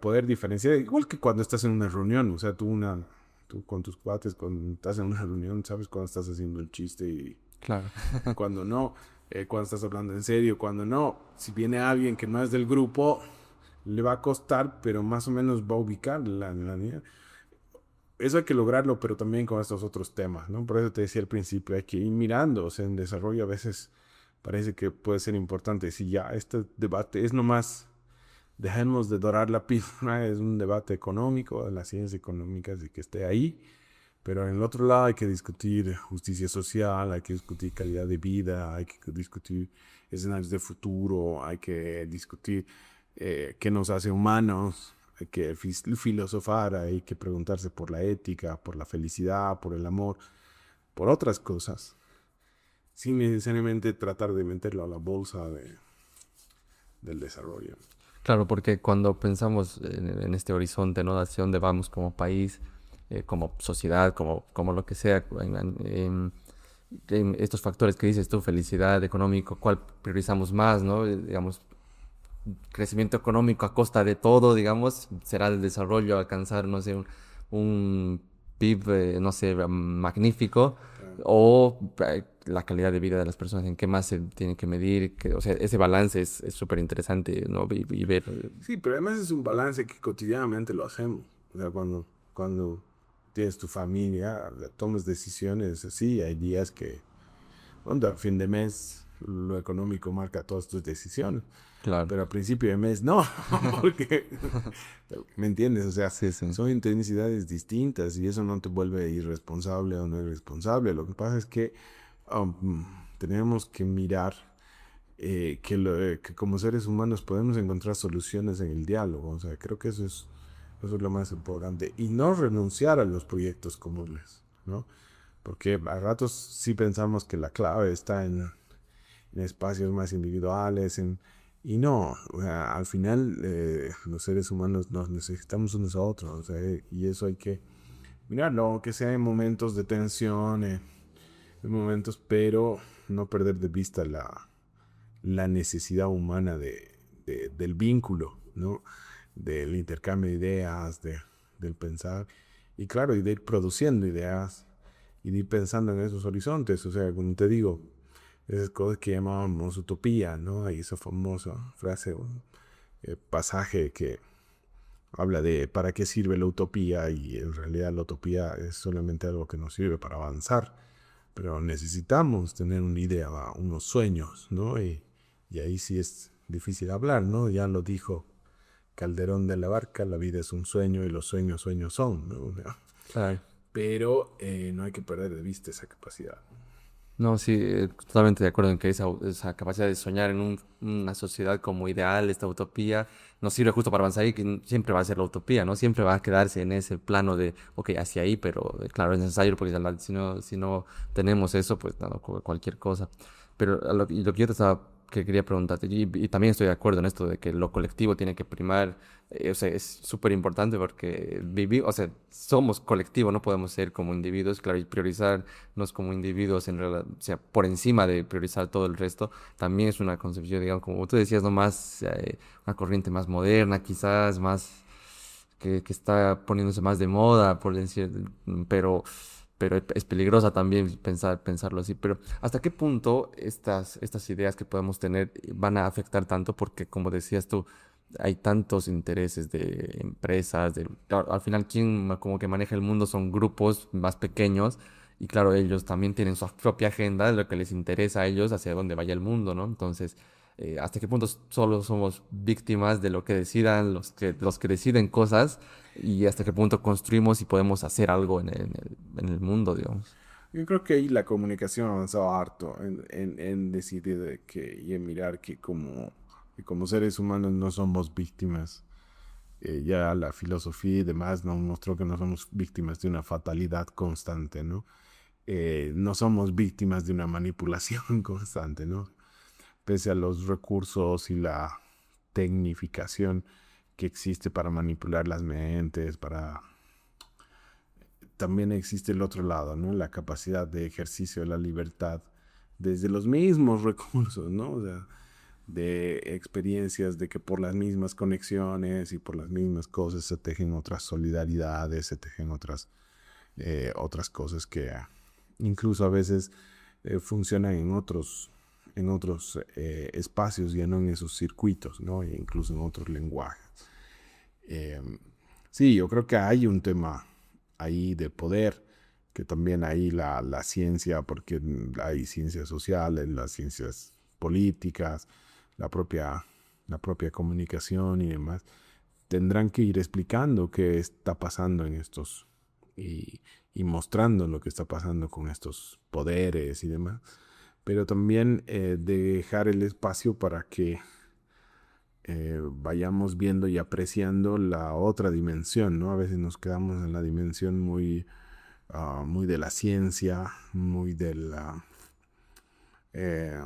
poder diferenciar. Igual que cuando estás en una reunión, o sea, tú con tus cuates, cuando estás en una reunión, sabes cuando estás haciendo el chiste Claro. y cuando no, cuando estás hablando en serio, cuando no. Si viene alguien que no es del grupo, le va a costar, pero más o menos va a ubicar la niña. Eso hay que lograrlo, pero también con estos otros temas, ¿no? Por eso te decía al principio, hay que ir mirando, o sea, en desarrollo a veces parece que puede ser importante. Si ya este debate es nomás, dejemos de dorar la píldora, es un debate económico, de las ciencias económicas y que esté ahí, pero en el otro lado hay que discutir justicia social, hay que discutir calidad de vida, hay que discutir escenarios de futuro, hay que discutir qué nos hace humanos, hay que filosofar, hay que preguntarse por la ética, por la felicidad, por el amor. por otras cosas, sin necesariamente tratar de meterlo a la bolsa del desarrollo. Claro, porque cuando pensamos en este horizonte, ¿no? Hacia dónde vamos como país, como sociedad, como lo que sea, en estos factores que dices tú, felicidad, económico, ¿cuál priorizamos más, ¿no? Digamos, crecimiento económico a costa de todo, digamos, será el desarrollo, alcanzar, no sé, un PIB, no sé, magnífico, Claro. o la calidad de vida de las personas, en qué más se tiene que medir, que, o sea, ese balance es súper interesante, ¿no? Y ver, Sí, pero además es un balance que cotidianamente lo hacemos. O sea, cuando tienes tu familia, tomas decisiones así, hay días que, bueno, a fin de mes, lo económico marca todas tus decisiones. claro, Pero a principio de mes no, porque, ¿me entiendes? O sea, sí, sí, son intensidades distintas y eso no te vuelve irresponsable o no irresponsable. Lo que pasa es que um, tenemos que mirar que como seres humanos podemos encontrar soluciones en el diálogo. O sea, creo que eso es lo más importante. Y no renunciar a los proyectos comunes, ¿no? Porque a ratos sí pensamos que la clave está en espacios más individuales, y no, o sea, al final los seres humanos nos necesitamos unos a otros, o sea, y eso hay que mirarlo, aunque sea en momentos de tensión, en momentos, pero no perder de vista la necesidad humana del vínculo, ¿no? Del intercambio de ideas, del pensar, y claro, y de ir produciendo ideas y de ir pensando en esos horizontes, o sea, como te digo, esas cosas que llamábamos utopía, ¿no? Hay esa famosa frase, pasaje que habla de para qué sirve la utopía y en realidad la utopía es solamente algo que nos sirve para avanzar, pero necesitamos tener una idea, unos sueños, ¿no? Y ahí sí es difícil hablar, ¿no? Ya lo dijo Calderón de la Barca, la vida es un sueño y los sueños sueños son, ¿no? claro. Pero no hay que perder de vista esa capacidad. No, sí, totalmente de acuerdo en que esa capacidad de soñar en una sociedad como ideal, esta utopía, nos sirve justo para avanzar y que siempre va a ser la utopía, ¿no? Siempre va a quedarse en ese plano de, ok, hacia ahí, pero claro, es necesario porque si no tenemos eso, pues nada, cualquier cosa. Pero y lo que yo te estaba, que quería preguntarte, y también estoy de acuerdo en esto de que lo colectivo tiene que primar, o sea, es súper importante porque vivir, o sea, somos colectivo, no podemos ser como individuos, claro, y priorizarnos como individuos o sea, por encima de priorizar todo el resto, también es una concepción, digamos, como tú decías, no más, una corriente más moderna, quizás más que está poniéndose más de moda, por decir, pero es peligrosa también pensarlo así. Pero ¿hasta qué punto estas ideas que podemos tener van a afectar tanto? Porque como decías tú, hay tantos intereses de empresas, claro, al final quien como que maneja el mundo son grupos más pequeños y claro, ellos también tienen su propia agenda de lo que les interesa a ellos hacia dónde vaya el mundo, ¿no? Entonces, ¿hasta qué punto solo somos víctimas de lo que decidan los que deciden cosas y hasta qué punto construimos y podemos hacer algo en el mundo, digamos? Yo creo que ahí la comunicación ha avanzado harto en decidir y en mirar que como seres humanos no somos víctimas. Ya la filosofía y demás nos mostró que no somos víctimas de una fatalidad constante, ¿no? No somos víctimas de una manipulación constante, ¿no? Pese a los recursos y la tecnificación que existe para manipular las mentes, también existe el otro lado, ¿no? La capacidad de ejercicio de la libertad desde los mismos recursos, ¿no? O sea, de experiencias de que por las mismas conexiones y por las mismas cosas se tejen otras solidaridades, se tejen otras cosas que incluso a veces funcionan en otros espacios, ya no en esos circuitos, ¿no? E incluso en otros lenguajes. Eh, sí, yo creo que hay un tema ahí de poder, que también hay la ciencia, porque hay ciencias sociales, las ciencias políticas, la propia, la propia comunicación y demás, tendrán que ir explicando qué está pasando en estos y, y mostrando lo que está pasando con estos poderes y demás, pero también dejar el espacio para que vayamos viendo y apreciando la otra dimensión, ¿no? A veces nos quedamos en la dimensión muy muy de la ciencia, muy eh,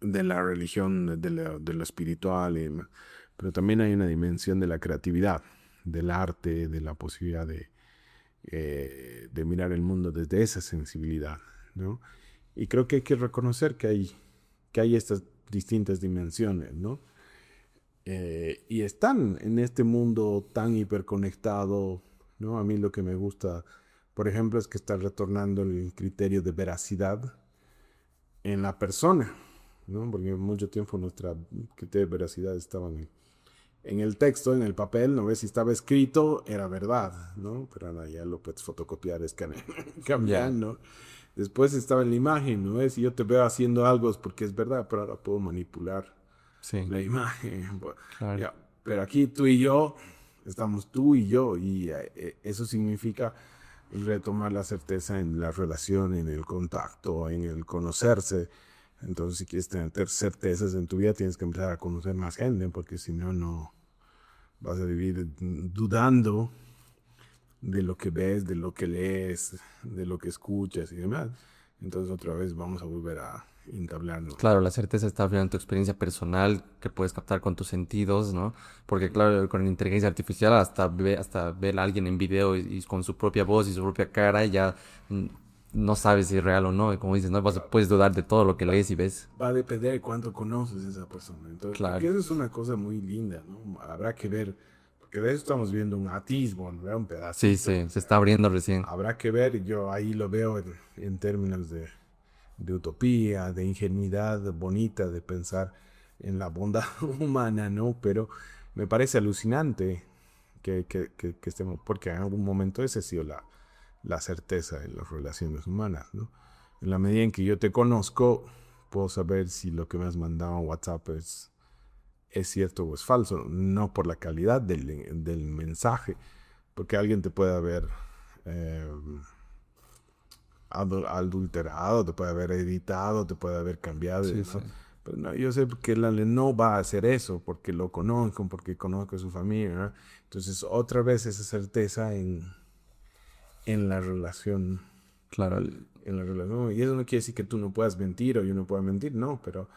de la religión, de lo espiritual, pero también hay una dimensión de la creatividad, del arte, de la posibilidad de mirar el mundo desde esa sensibilidad, ¿no? Y creo que hay que reconocer que hay estas distintas dimensiones, ¿no? Y están en este mundo tan hiperconectado, ¿no? A mí lo que me gusta, por ejemplo, es que está retornando el criterio de veracidad en la persona, ¿no? Porque mucho tiempo nuestra criterio de veracidad estaba en el texto, en el papel, ¿no ves? Si estaba escrito, era verdad, ¿no? Pero ahora ya lo puedes fotocopiar, escanear, cambiar, Ya, ¿no? Después estaba en la imagen, ¿no ves? Si yo te veo haciendo algo es porque es verdad, pero ahora puedo manipular sí, la imagen. Bueno, claro. ya. Pero aquí tú y yo, estamos tú y yo, y eso significa retomar la certeza en la relación, en el contacto, en el conocerse. Entonces, si quieres tener certezas en tu vida, tienes que empezar a conocer más gente, porque si no, no vas a vivir dudando de lo que ves, de lo que lees, de lo que escuchas y demás. Entonces, otra vez vamos a volver a entablarnos. Claro, la certeza está al final en tu experiencia personal que puedes captar con tus sentidos, ¿no? Porque claro, con la inteligencia artificial hasta ver a alguien en video y con su propia voz y su propia cara ya mm, no sabes si es real o no. Y como dices, no puedes dudar de todo lo que lees y ves. Va a depender de cuánto conoces a esa persona. Entonces, porque Claro. eso es una cosa muy linda, ¿no? Habrá que ver, porque de eso estamos viendo un atisbo, ¿no? Un Sí, pedacito. sí, se está abriendo recién. Habrá que ver, yo ahí lo veo en términos de utopía, de ingenuidad bonita, de pensar en la bondad humana, ¿no? Pero me parece alucinante que estemos, porque en algún momento esa ha sido la certeza en las relaciones humanas, ¿no? En la medida en que yo te conozco, puedo saber si lo que me has mandado en WhatsApp es cierto o es falso, no por la calidad del mensaje, porque alguien te puede haber eh, adulterado, te puede haber editado, te puede haber cambiado y Sí, sí. demás. Pero no, yo sé que no va a hacer eso porque lo conozco, porque conozco a su familia, ¿no? Entonces, otra vez esa certeza en la relación. Claro, En la relación. Y eso no quiere decir que tú no puedas mentir o yo no pueda mentir, no, pero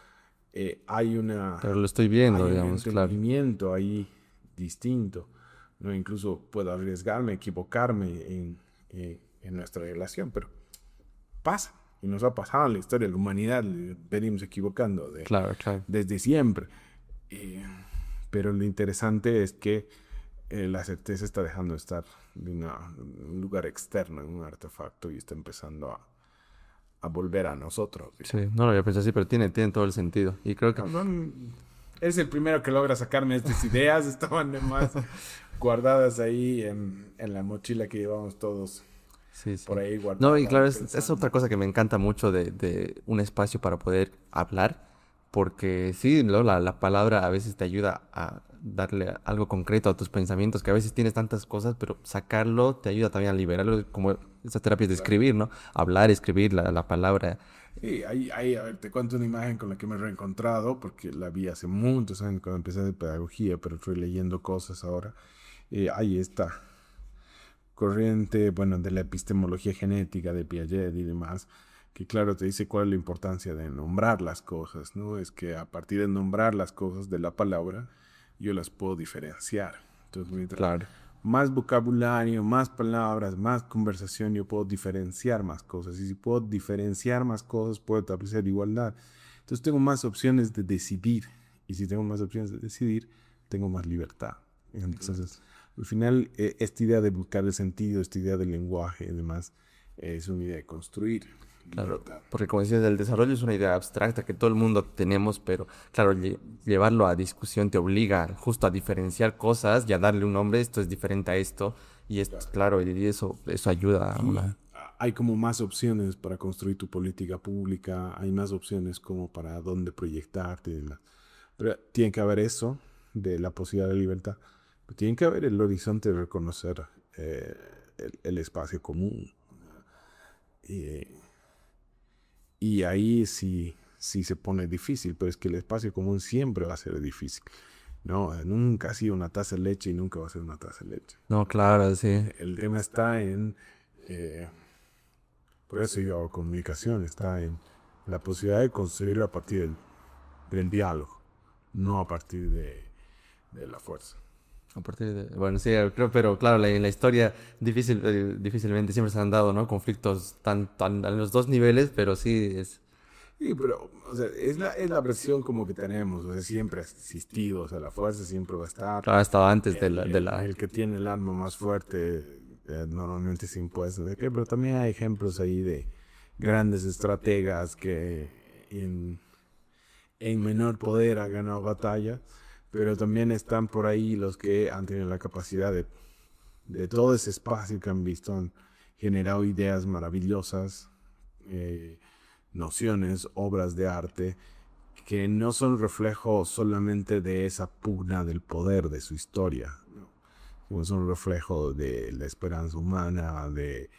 hay pero lo estoy viendo, hay un digamos, claro. entendimiento ahí distinto, ¿no? Incluso puedo arriesgarme, equivocarme en nuestra relación, pero pasa. Y nos ha pasado en la historia de la humanidad, venimos equivocando Claro, claro. desde siempre. Eh, pero lo interesante es que la certeza está dejando de estar en un lugar externo, en un artefacto, y está empezando a volver a nosotros, Sí, digamos. no lo había pensado así, pero tiene todo el sentido. Y creo que Cabrón, eres el primero que logra sacarme estas ideas, estaban más guardadas ahí en la mochila que llevamos todos sí, por sí. ahí No, y guardada, claro, ¿no? es otra Pensando. cosa que me encanta mucho de un espacio para poder hablar, porque sí, ¿no? La palabra a veces te ayuda a darle algo concreto a tus pensamientos, que a veces tienes tantas cosas, pero sacarlo te ayuda también a liberarlo, como esas terapias de Claro. escribir, ¿no? Hablar, escribir la palabra. Y ahí, a ver, te cuento una imagen con la que me he reencontrado, porque la vi hace muchos años cuando empecé de pedagogía, pero estoy leyendo cosas ahora. Ahí está corriente, bueno, de la epistemología genética de Piaget y demás, que claro te dice cuál es la importancia de nombrar las cosas, ¿no? Es que a partir de nombrar las cosas de la palabra, yo las puedo diferenciar. Entonces, mientras Claro, más vocabulario, más palabras, más conversación, yo puedo diferenciar más cosas. Y si puedo diferenciar más cosas, puedo establecer igualdad. Entonces tengo más opciones de decidir. Y si tengo más opciones de decidir, tengo más libertad. Entonces, al final, esta idea de buscar el sentido, esta idea del lenguaje y demás, es una idea de construir claro. libertad. Porque como decías, el desarrollo es una idea abstracta que todo el mundo tenemos, pero claro, llevarlo a discusión te obliga justo a diferenciar cosas y a darle un nombre, esto es diferente a esto, y es Claro. claro, y eso ayuda a Y una... hay como más opciones para construir tu política pública, hay más opciones como para dónde proyectarte y demás. Pero tiene que haber eso de la posibilidad de libertad. Pero tiene que haber el horizonte de reconocer el espacio común. Y, y ahí sí se pone difícil, pero es que el espacio común siempre va a ser difícil. No, nunca ha sido una taza de leche y nunca va a ser una taza de leche. No, claro, sí. El tema está en Eh, por eso yo, comunicación está en la posibilidad de construir a partir del diálogo, no a partir de la fuerza. A partir de, bueno, sí, creo, pero claro, en la historia difícilmente siempre se han dado, ¿no? Conflictos tan en los dos niveles, pero sí es, Sí, pero o sea, es la versión como que tenemos, o sea, siempre ha existido, o sea, la fuerza siempre va a estar. claro, estaba antes de El, la, de el- la, el que tiene el arma más fuerte normalmente es impuesto, pero también hay ejemplos ahí de grandes estrategas que en menor poder han ganado batalla, pero también están por ahí los que han tenido la capacidad de todo ese espacio que han visto, han generado ideas maravillosas, eh, nociones, obras de arte, que no son reflejo solamente de esa pugna del poder de su historia, ¿no? Sino son reflejo de la esperanza humana, de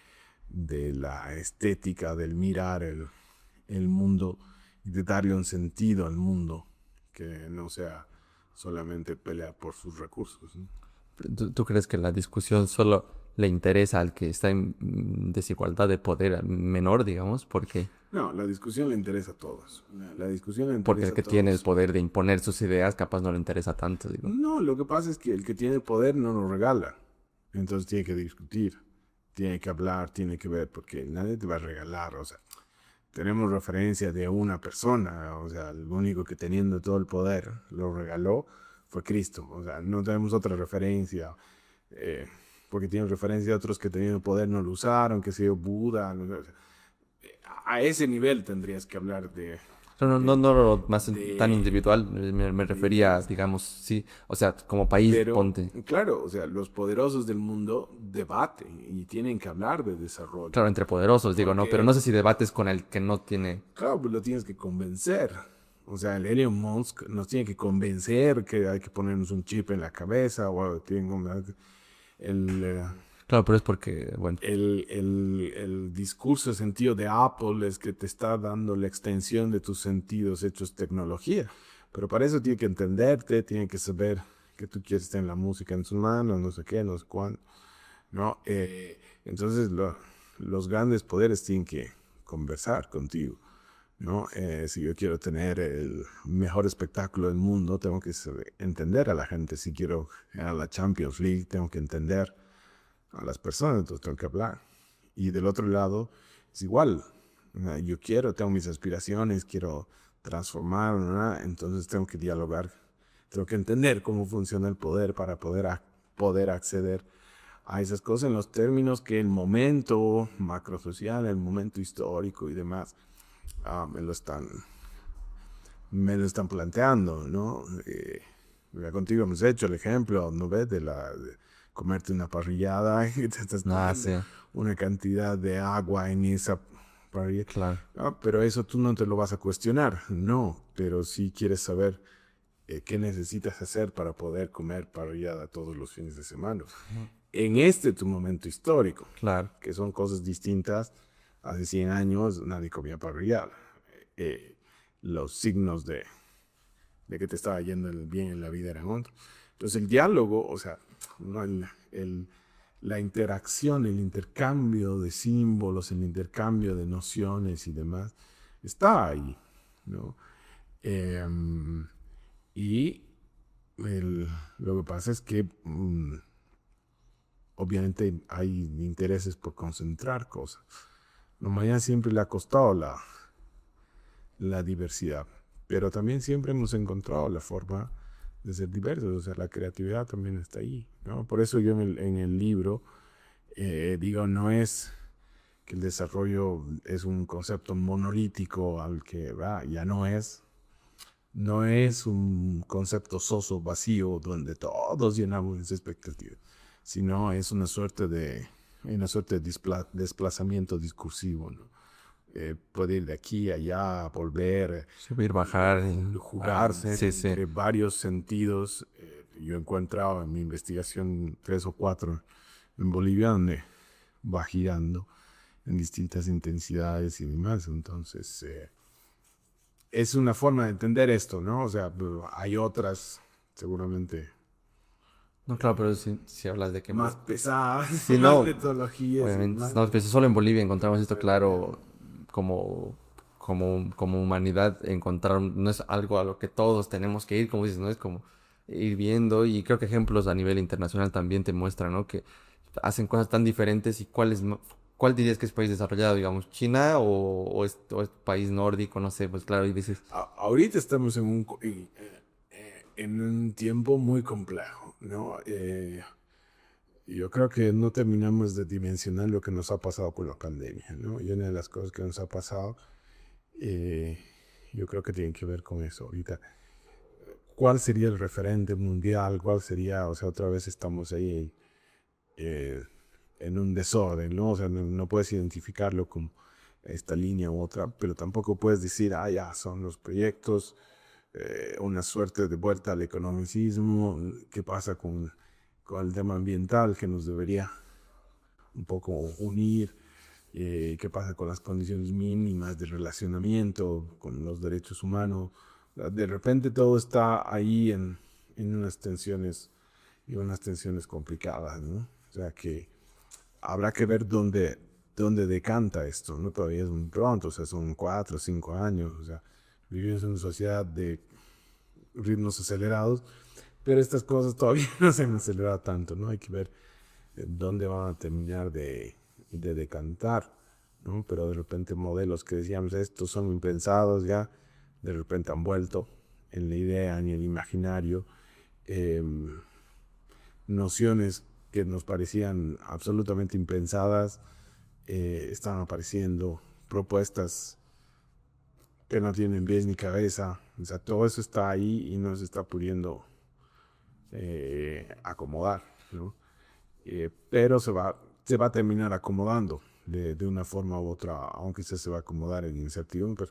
la estética, del mirar el mundo y de darle un sentido al mundo que no sea solamente pelear por sus recursos, ¿no? ¿tú crees que la discusión solo le interesa al que está en desigualdad de poder menor, digamos? No, la discusión le interesa a todos. La discusión le Porque el interesa a que tiene el todos. poder de imponer sus ideas capaz no le interesa tanto, digo. No, lo que pasa es que el que tiene poder no lo regala. Entonces tiene que discutir, tiene que hablar, tiene que ver, porque nadie te va a regalar. O sea, tenemos referencia de una persona, o sea, el único que teniendo todo el poder lo regaló fue Cristo. O sea, no tenemos otra referencia, eh, porque tienen referencia de otros que teniendo poder no lo usaron, que se dio Buda. No sé, o sea, a ese nivel tendrías que hablar No, lo más tan de, individual, me refería, de digamos, sí, o sea, como país, Pero, ponte. claro, o sea, los poderosos del mundo debaten y tienen que hablar de desarrollo. Claro, entre poderosos, digo, ¿no? Pero no Porque, sé si debates con el que no tiene. claro, pues lo tienes que convencer. O sea, el Elon Musk nos tiene que convencer que hay que ponernos un chip en la cabeza o el, eh, Claro, pero es porque, bueno, el discurso, el sentido de Apple es que te está dando la extensión de tus sentidos hechos tecnología. Pero para eso tiene que entenderte, tiene que saber que tú quieres tener la música en sus manos, no sé qué, no sé cuándo, ¿no? Entonces los grandes poderes tienen que conversar contigo, ¿no? Si yo quiero tener el mejor espectáculo del mundo, tengo que entender a la gente. Si quiero ganar la Champions League, tengo que entender a las personas, entonces tengo que hablar. Y del otro lado es igual. Yo tengo mis aspiraciones, quiero transformar, ¿no? Entonces tengo que dialogar, tengo que entender cómo funciona el poder para poder acceder a esas cosas en los términos que el momento macrosocial, el momento histórico y demás me lo están planteando, ¿no? Ya contigo hemos hecho el ejemplo, ¿no ves? De comerte una parrillada y te estás nada, poniendo sí, una cantidad de agua en esa parrilla. claro. Ah, pero eso tú no te lo vas a cuestionar, no, pero sí quieres saber qué necesitas hacer para poder comer parrillada todos los fines de semana. En tu momento histórico, Claro. que son cosas distintas. Hace 100 años nadie comía parrillada. Eh, los signos de que te estaba yendo bien en la vida eran otros. Entonces el diálogo, o sea, ¿no? La interacción, el intercambio de símbolos, el intercambio de nociones y demás, está ahí, ¿no? Y lo que pasa es que obviamente hay intereses por concentrar cosas. A la humanidad siempre le ha costado la diversidad, pero también siempre hemos encontrado la forma de ser diversos, o sea, la creatividad también está ahí, ¿no? Por eso yo en el libro digo, no es que el desarrollo es un concepto monolítico al que ya no es un concepto soso, vacío, donde todos llenamos esa expectativa, sino es una suerte de desplazamiento discursivo, ¿no? Puede ir de aquí a allá, volver, Subir, bajar, jugarse sí, sí. entre varios sentidos. Yo he encontrado en mi investigación 3 o 4 en Bolivia donde va girando en distintas intensidades y demás. Entonces, es una forma de entender esto, ¿no? O sea, hay otras, seguramente, No, claro, pero si hablas de que... más pesadas, Sí, más no, metodologías y obviamente. más... No, pues solo en Bolivia encontramos esto claro como, como humanidad, encontrar, no es algo a lo que todos tenemos que ir, como dices, ¿no? Es como ir viendo y creo que ejemplos a nivel internacional también te muestran, ¿no? Que hacen cosas tan diferentes y cuál dirías que es país desarrollado, digamos, China o es país nórdico, no sé, pues claro, y dices, Ahorita estamos en un tiempo muy complejo, ¿no? Yo creo que no terminamos de dimensionar lo que nos ha pasado con la pandemia, ¿no? Y una de las cosas que nos ha pasado, eh, yo creo que tiene que ver con eso. Ahorita, ¿cuál sería el referente mundial? ¿Cuál sería? O sea, otra vez estamos ahí eh, en un desorden, ¿no? O sea, no puedes identificarlo como esta línea u otra, pero tampoco puedes decir, ah, ya, son los proyectos, una suerte de vuelta al economicismo. ¿Qué pasa con el tema ambiental que nos debería un poco unir? ¿Qué pasa con las condiciones mínimas de relacionamiento, con los derechos humanos? De repente todo está ahí en unas tensiones y unas tensiones complicadas, ¿no? O sea que habrá que ver dónde decanta esto, ¿no? Todavía es muy pronto, o sea, son 4 o 5 años, o sea, vivimos en una sociedad de ritmos acelerados, pero estas cosas todavía no se han acelerado tanto, ¿no? Hay que ver dónde van a terminar de decantar, ¿no? Pero de repente modelos que decíamos, estos son impensados ya, de repente han vuelto en la idea ni en el imaginario. Eh, Nociones que nos parecían absolutamente impensadas están apareciendo, propuestas que no tienen pies ni cabeza, o sea, todo eso está ahí y no se está pudiendo acomodar, ¿no? Pero se va a terminar acomodando de una forma u otra, aunque se va a acomodar en incertidumbre.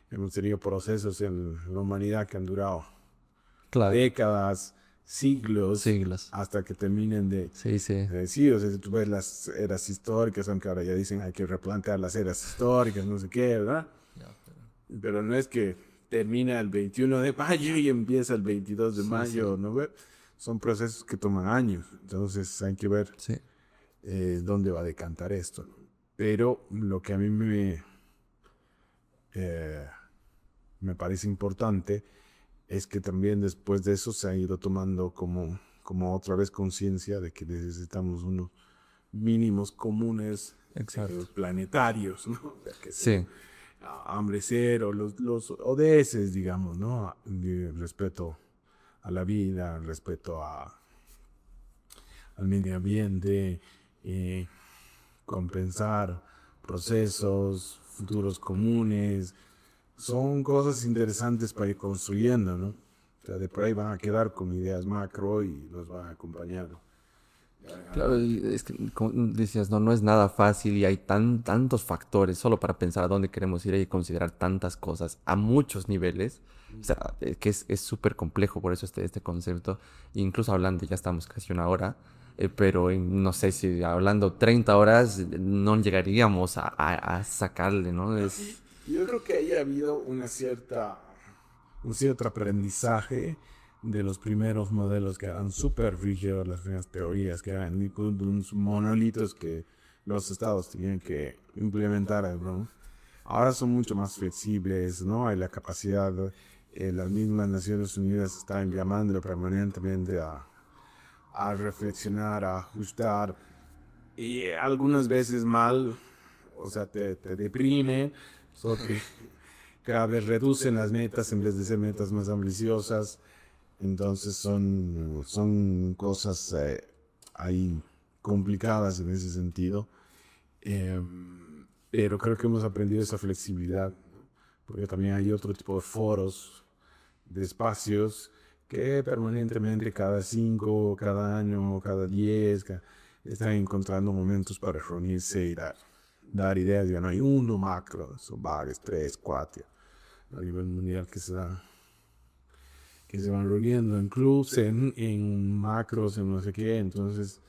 Hemos tenido procesos en la humanidad que han durado claro, décadas, siglos, siglos. hasta que terminen Sí, sí. sí, o sea, si tú ves las eras históricas, aunque ahora ya dicen hay que replantear las eras históricas, no sé qué, ¿verdad? Ya, pero... Pero no es que termina el 21 de mayo y empieza el 22 de Sí, sí, mayo, ¿no? Son procesos que toman años, entonces hay que ver sí. dónde va a decantar esto, ¿no? Pero lo que a mí eh, me parece importante es que también después de eso se ha ido tomando como otra vez conciencia de que necesitamos unos mínimos comunes Exacto. planetarios, ¿no? O sea, que es Sí, hambre cero, los ODS, digamos, ¿no? De respeto a la vida, respeto al medio ambiente, eh, compensar procesos, futuros comunes, son cosas interesantes para ir construyendo, ¿no? O sea, de por ahí van a quedar con ideas macro y nos van a acompañar claro, adelante. y es que como decías, no, no es nada fácil y hay tantos factores solo para pensar a dónde queremos ir y considerar tantas cosas a muchos niveles. O sea, que es súper complejo por eso este concepto. Incluso hablando, ya estamos casi una hora, pero no sé si hablando 30 horas no llegaríamos a sacarle, ¿no? Es... Yo creo que haya habido un cierto aprendizaje de los primeros modelos que eran súper rígidos, las primeras teorías que eran unos monolitos que los estados tenían que implementar, ¿no? Ahora son mucho más flexibles, ¿no? Hay la capacidad, las mismas Naciones Unidas están llamando permanentemente a reflexionar, a ajustar, y algunas veces mal, o sea, te deprime, porque cada vez reducen las metas en vez de ser metas más ambiciosas. Entonces son cosas ahí complicadas en ese sentido. Eh, pero creo que hemos aprendido esa flexibilidad, ¿no? Porque también hay otro tipo de foros, de espacios que permanentemente cada 5, cada año, cada 10, están encontrando momentos para reunirse y dar ideas. Ya no hay uno macro, son varios, tres, cuatro a nivel mundial que se van reuniendo en clubs, en macros, en no sé qué. Entonces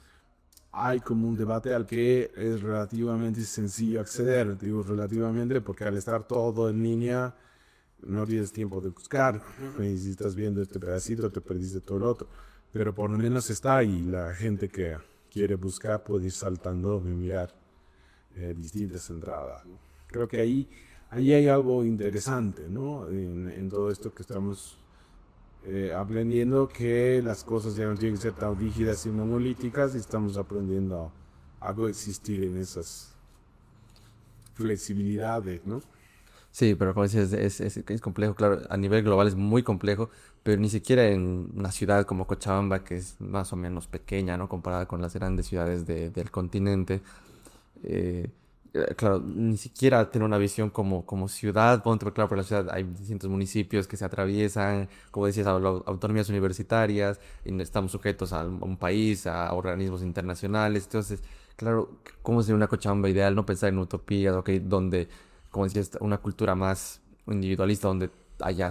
hay como un debate al que es relativamente sencillo acceder. Digo relativamente porque al estar todo en línea no tienes tiempo de buscar. Y si estás viendo este pedacito, te perdiste todo el otro. pero por lo menos está ahí. La gente que quiere buscar puede ir saltando y mirar distintas entradas, ¿no? Creo que ahí hay algo interesante, ¿no? En todo esto que estamos aprendiendo, que las cosas ya no tienen que ser tan rígidas y monolíticas, y estamos aprendiendo a coexistir en esas flexibilidades, ¿no? Sí, pero como dices, es complejo, claro, a nivel global es muy complejo, pero ni siquiera en una ciudad como Cochabamba, que es más o menos pequeña, ¿no? Comparada con las grandes ciudades del continente, eh, claro, ni siquiera tener una visión como ciudad, ponte, porque claro, por la ciudad hay distintos municipios que se atraviesan, como decías, autonomías universitarias, y no estamos sujetos a un país, a organismos internacionales, entonces, claro, ¿cómo sería una Cochabamba ideal? No pensar en utopías, ok, donde, como decías, una cultura más individualista, donde haya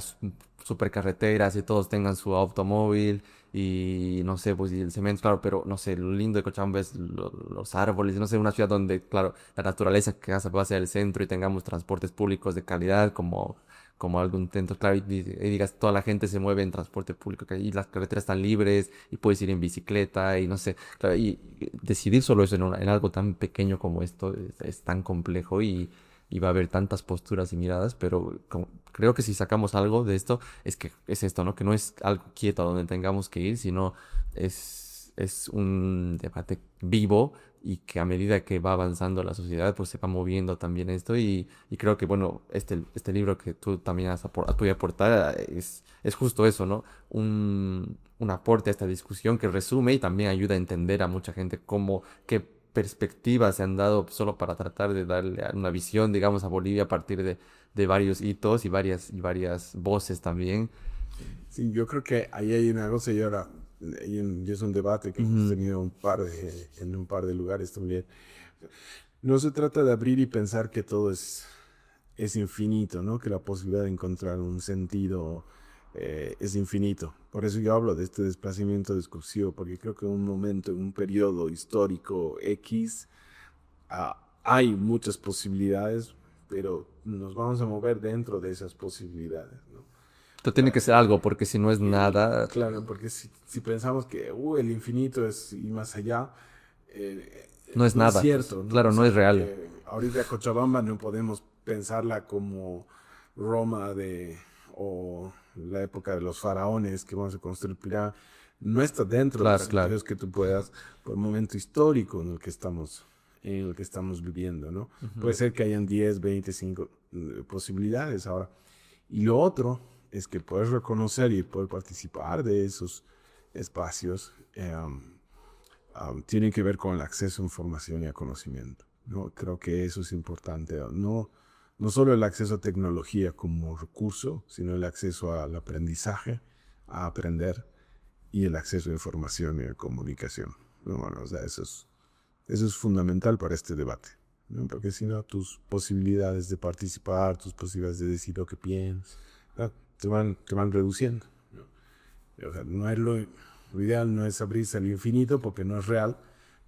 supercarreteras y todos tengan su automóvil y no sé, pues y el cemento, claro, pero no sé, lo lindo de Cochabamba es los árboles, no sé, una ciudad donde, claro, la naturaleza que va hacia el centro y tengamos transportes públicos de calidad como algún intento, claro, y digas, toda la gente se mueve en transporte público y las carreteras están libres y puedes ir en bicicleta y no sé, claro, y decidir solo eso en algo tan pequeño como esto es tan complejo y va a haber tantas posturas y miradas, pero creo que si sacamos algo de esto, es que es esto, ¿no? Que no es algo quieto a donde tengamos que ir, sino es un debate vivo y que a medida que va avanzando la sociedad, pues se va moviendo también esto y creo que, bueno, este libro que tú también has podido aportar es justo eso, ¿no? Un aporte a esta discusión que resume y también ayuda a entender a mucha gente cómo, qué perspectivas se han dado solo para tratar de darle una visión, digamos, a Bolivia a partir de varios hitos y varias voces también. Sí, yo creo que ahí hay una cosa y ahora y es un debate que hemos Ujú. tenido en un par de lugares también. No se trata de abrir y pensar que todo es infinito, ¿no? Que la posibilidad de encontrar un sentido es infinito. Por eso yo hablo de este desplazamiento discursivo, porque creo que en un momento, en un periodo histórico X, hay muchas posibilidades, pero nos vamos a mover dentro de esas posibilidades, ¿no? Esto tiene que ser algo, porque si no es nada, Claro, porque si pensamos que el infinito es y más allá, no es no es nada, pues cierto, ¿no? O claro, no sea, es real. porque ahorita Cochabamba no podemos pensarla como Roma o la época de los faraones que vamos a construir pirámides. No está dentro de los Claro, claro. criterios que tú puedas por el momento histórico en el que estamos viviendo, ¿no? Puede Ujú. ser que hayan 10, 25 posibilidades ahora. Y lo otro es que puedes reconocer y poder participar de esos espacios. Tiene que ver con el acceso a información y a conocimiento, ¿no? Creo que eso es importante. No solo el acceso a tecnología como recurso, sino el acceso al aprendizaje, a aprender, y el acceso a información y a comunicación, ¿no? Bueno, o sea, eso es fundamental para este debate, ¿no? Porque si no, tus posibilidades de participar, tus posibilidades de decir lo que piensas, ¿no? te van reduciendo, ¿no? O sea, no es lo ideal no es abrirse al infinito porque no es real,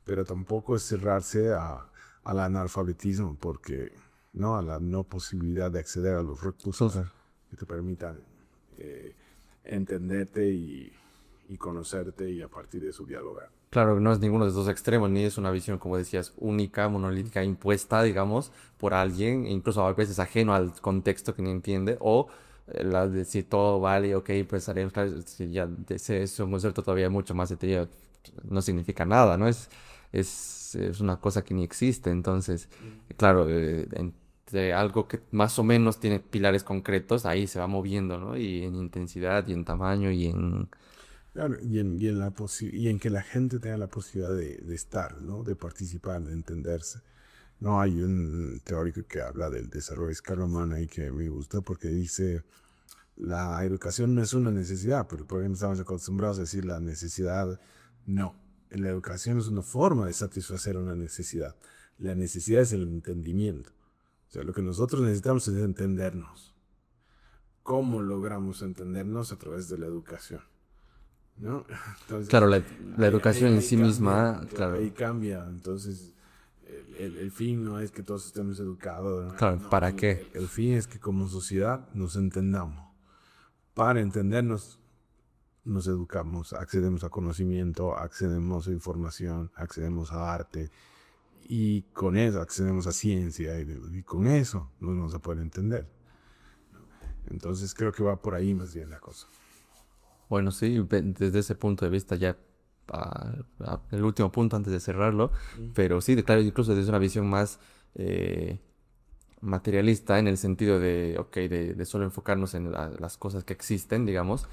pero tampoco es cerrarse al analfabetismo porque, ¿no? A la no posibilidad de acceder a los recursos Súper. que te permitan eh, entenderte y conocerte y a partir de eso dialogar. Claro, no es ninguno de esos extremos, ni es una visión, como decías, única, monolítica, impuesta, digamos, por alguien, e incluso a veces ajeno al contexto que ni entiende, o la de si todo vale, ok, pues haremos, claro, si ya de ese concepto todavía mucho más detallado, no significa nada, ¿no? Es una cosa que ni existe, entonces, claro, entre algo que más o menos tiene pilares concretos, ahí se va moviendo, ¿no? Y en intensidad, y en tamaño, y en... Claro, y en que la gente tenga la posibilidad de estar, ¿no? De participar, de entenderse. No hay un teórico que habla del desarrollo de escala humana y que me gusta porque dice, la educación no es una necesidad, pero por ejemplo estamos acostumbrados a decir la necesidad, no. La educación es una forma de satisfacer una necesidad. La necesidad es el entendimiento. O sea, lo que nosotros necesitamos es entendernos. ¿Cómo logramos entendernos? A través de la educación, ¿no? Claro, Entonces, la ahí, ahí, educación en ahí sí cambia, misma, claro, ahí claro, cambia. Entonces, el fin no es que todos estemos educados, ¿no? claro, No, ¿para qué? el fin es que como sociedad nos entendamos. Para entendernos nos educamos, accedemos a conocimiento, accedemos a información, accedemos a arte y con eso accedemos a ciencia y con eso nos vamos a poder entender. Entonces creo que va por ahí más bien la cosa. Bueno, sí, desde ese punto de vista ya el último punto antes de cerrarlo, pero sí, claro, incluso desde una visión más materialista en el sentido de, ok, de solo enfocarnos en las cosas que existen, digamos.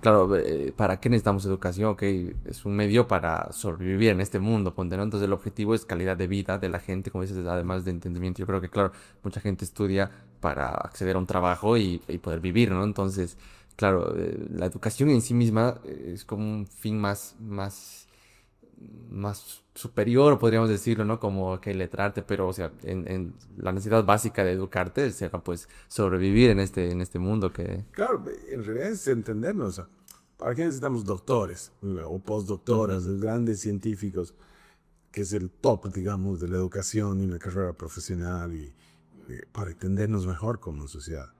Claro, ¿para qué necesitamos educación? Ok, es un medio para sobrevivir en este mundo, ponte, ¿no? Entonces el objetivo es calidad de vida de la gente, como dices, además de entendimiento. Yo creo que, claro, mucha gente estudia para acceder a un trabajo y poder vivir, ¿no? Entonces, claro, la educación en sí misma es como un fin más superior, podríamos decirlo, ¿no? Como que letrarte, pero, o sea, en la necesidad básica de educarte será, pues, sobrevivir en este mundo que... Claro, en realidad es entendernos. ¿Para qué necesitamos doctores o postdoctoras, grandes científicos, que es el top, digamos, de la educación y la carrera profesional y para entendernos mejor como sociedad?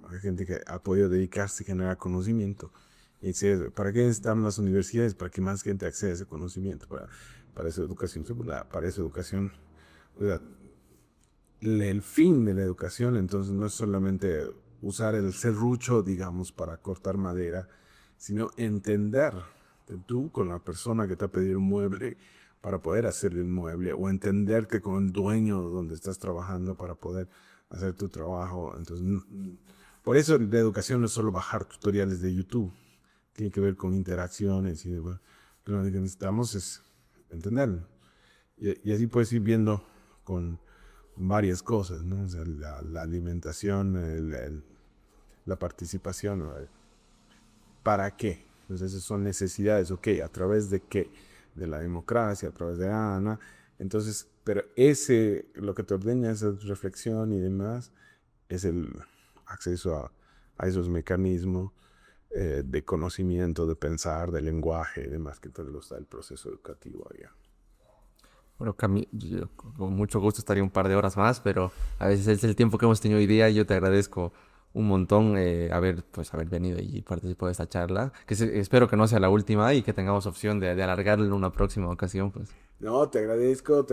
Hay gente que ha podido dedicarse a generar conocimiento. Y dice, ¿para qué están las universidades? Para que más gente acceda a ese conocimiento, para esa educación, para esa educación. O sea, el fin de la educación, entonces, no es solamente usar el serrucho, digamos, para cortar madera, sino entender tú con la persona que te ha pedido un mueble para poder hacer el mueble, o entenderte con el dueño donde estás trabajando para poder hacer tu trabajo. Entonces, por eso la educación no es solo bajar tutoriales de YouTube, tiene que ver con interacciones y demás. Lo que necesitamos es entenderlo. Y así puedes ir viendo con varias cosas, ¿no? O sea, la alimentación, la participación, ¿no? ¿Para qué? Entonces esas son necesidades, ok, ¿a través de qué? De la democracia, a través de Ana. Entonces, pero lo que te ordena esa reflexión y demás, es el acceso a esos mecanismos de conocimiento, de pensar, de lenguaje y demás, que todo está el proceso educativo allá. Bueno, yo con mucho gusto estaría un par de horas más, pero a veces es el tiempo que hemos tenido hoy día y yo te agradezco un montón haber venido y participado de esta charla, espero que no sea la última y que tengamos opción de alargarlo en una próxima ocasión, pues. No, te agradezco,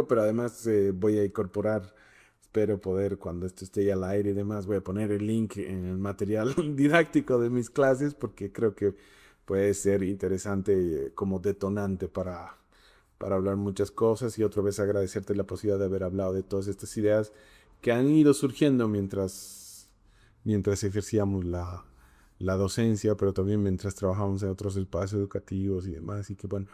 pero además voy a incorporar, espero poder, cuando esto esté ya al aire y demás, voy a poner el link en el material didáctico de mis clases porque creo que puede ser interesante como detonante para hablar muchas cosas y otra vez agradecerte la posibilidad de haber hablado de todas estas ideas que han ido surgiendo mientras ejercíamos la docencia, pero también mientras trabajamos en otros espacios educativos y demás. Y que bueno,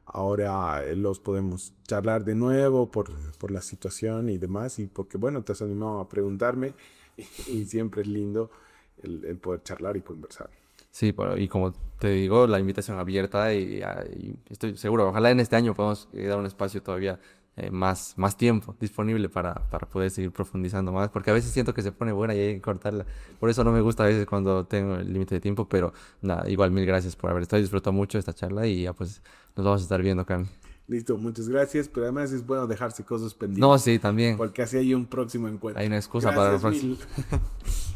ahora los podemos charlar de nuevo por la situación y demás, y porque bueno, te has animado a preguntarme y siempre es lindo el poder charlar y conversar. Sí, y como te digo, la invitación abierta y estoy seguro, ojalá en este año podamos dar un espacio todavía más tiempo disponible para poder seguir profundizando más, porque a veces siento que se pone buena y hay que cortarla. Por eso no me gusta a veces cuando tengo el límite de tiempo, pero nada, igual mil gracias por haber estado, disfruto mucho esta charla y ya pues nos vamos a estar viendo, Cami. Listo, muchas gracias, pero además es bueno dejarse cosas No, pendientes, sí, también. porque así hay un próximo encuentro. Hay una excusa para la Gracias próxima. mil.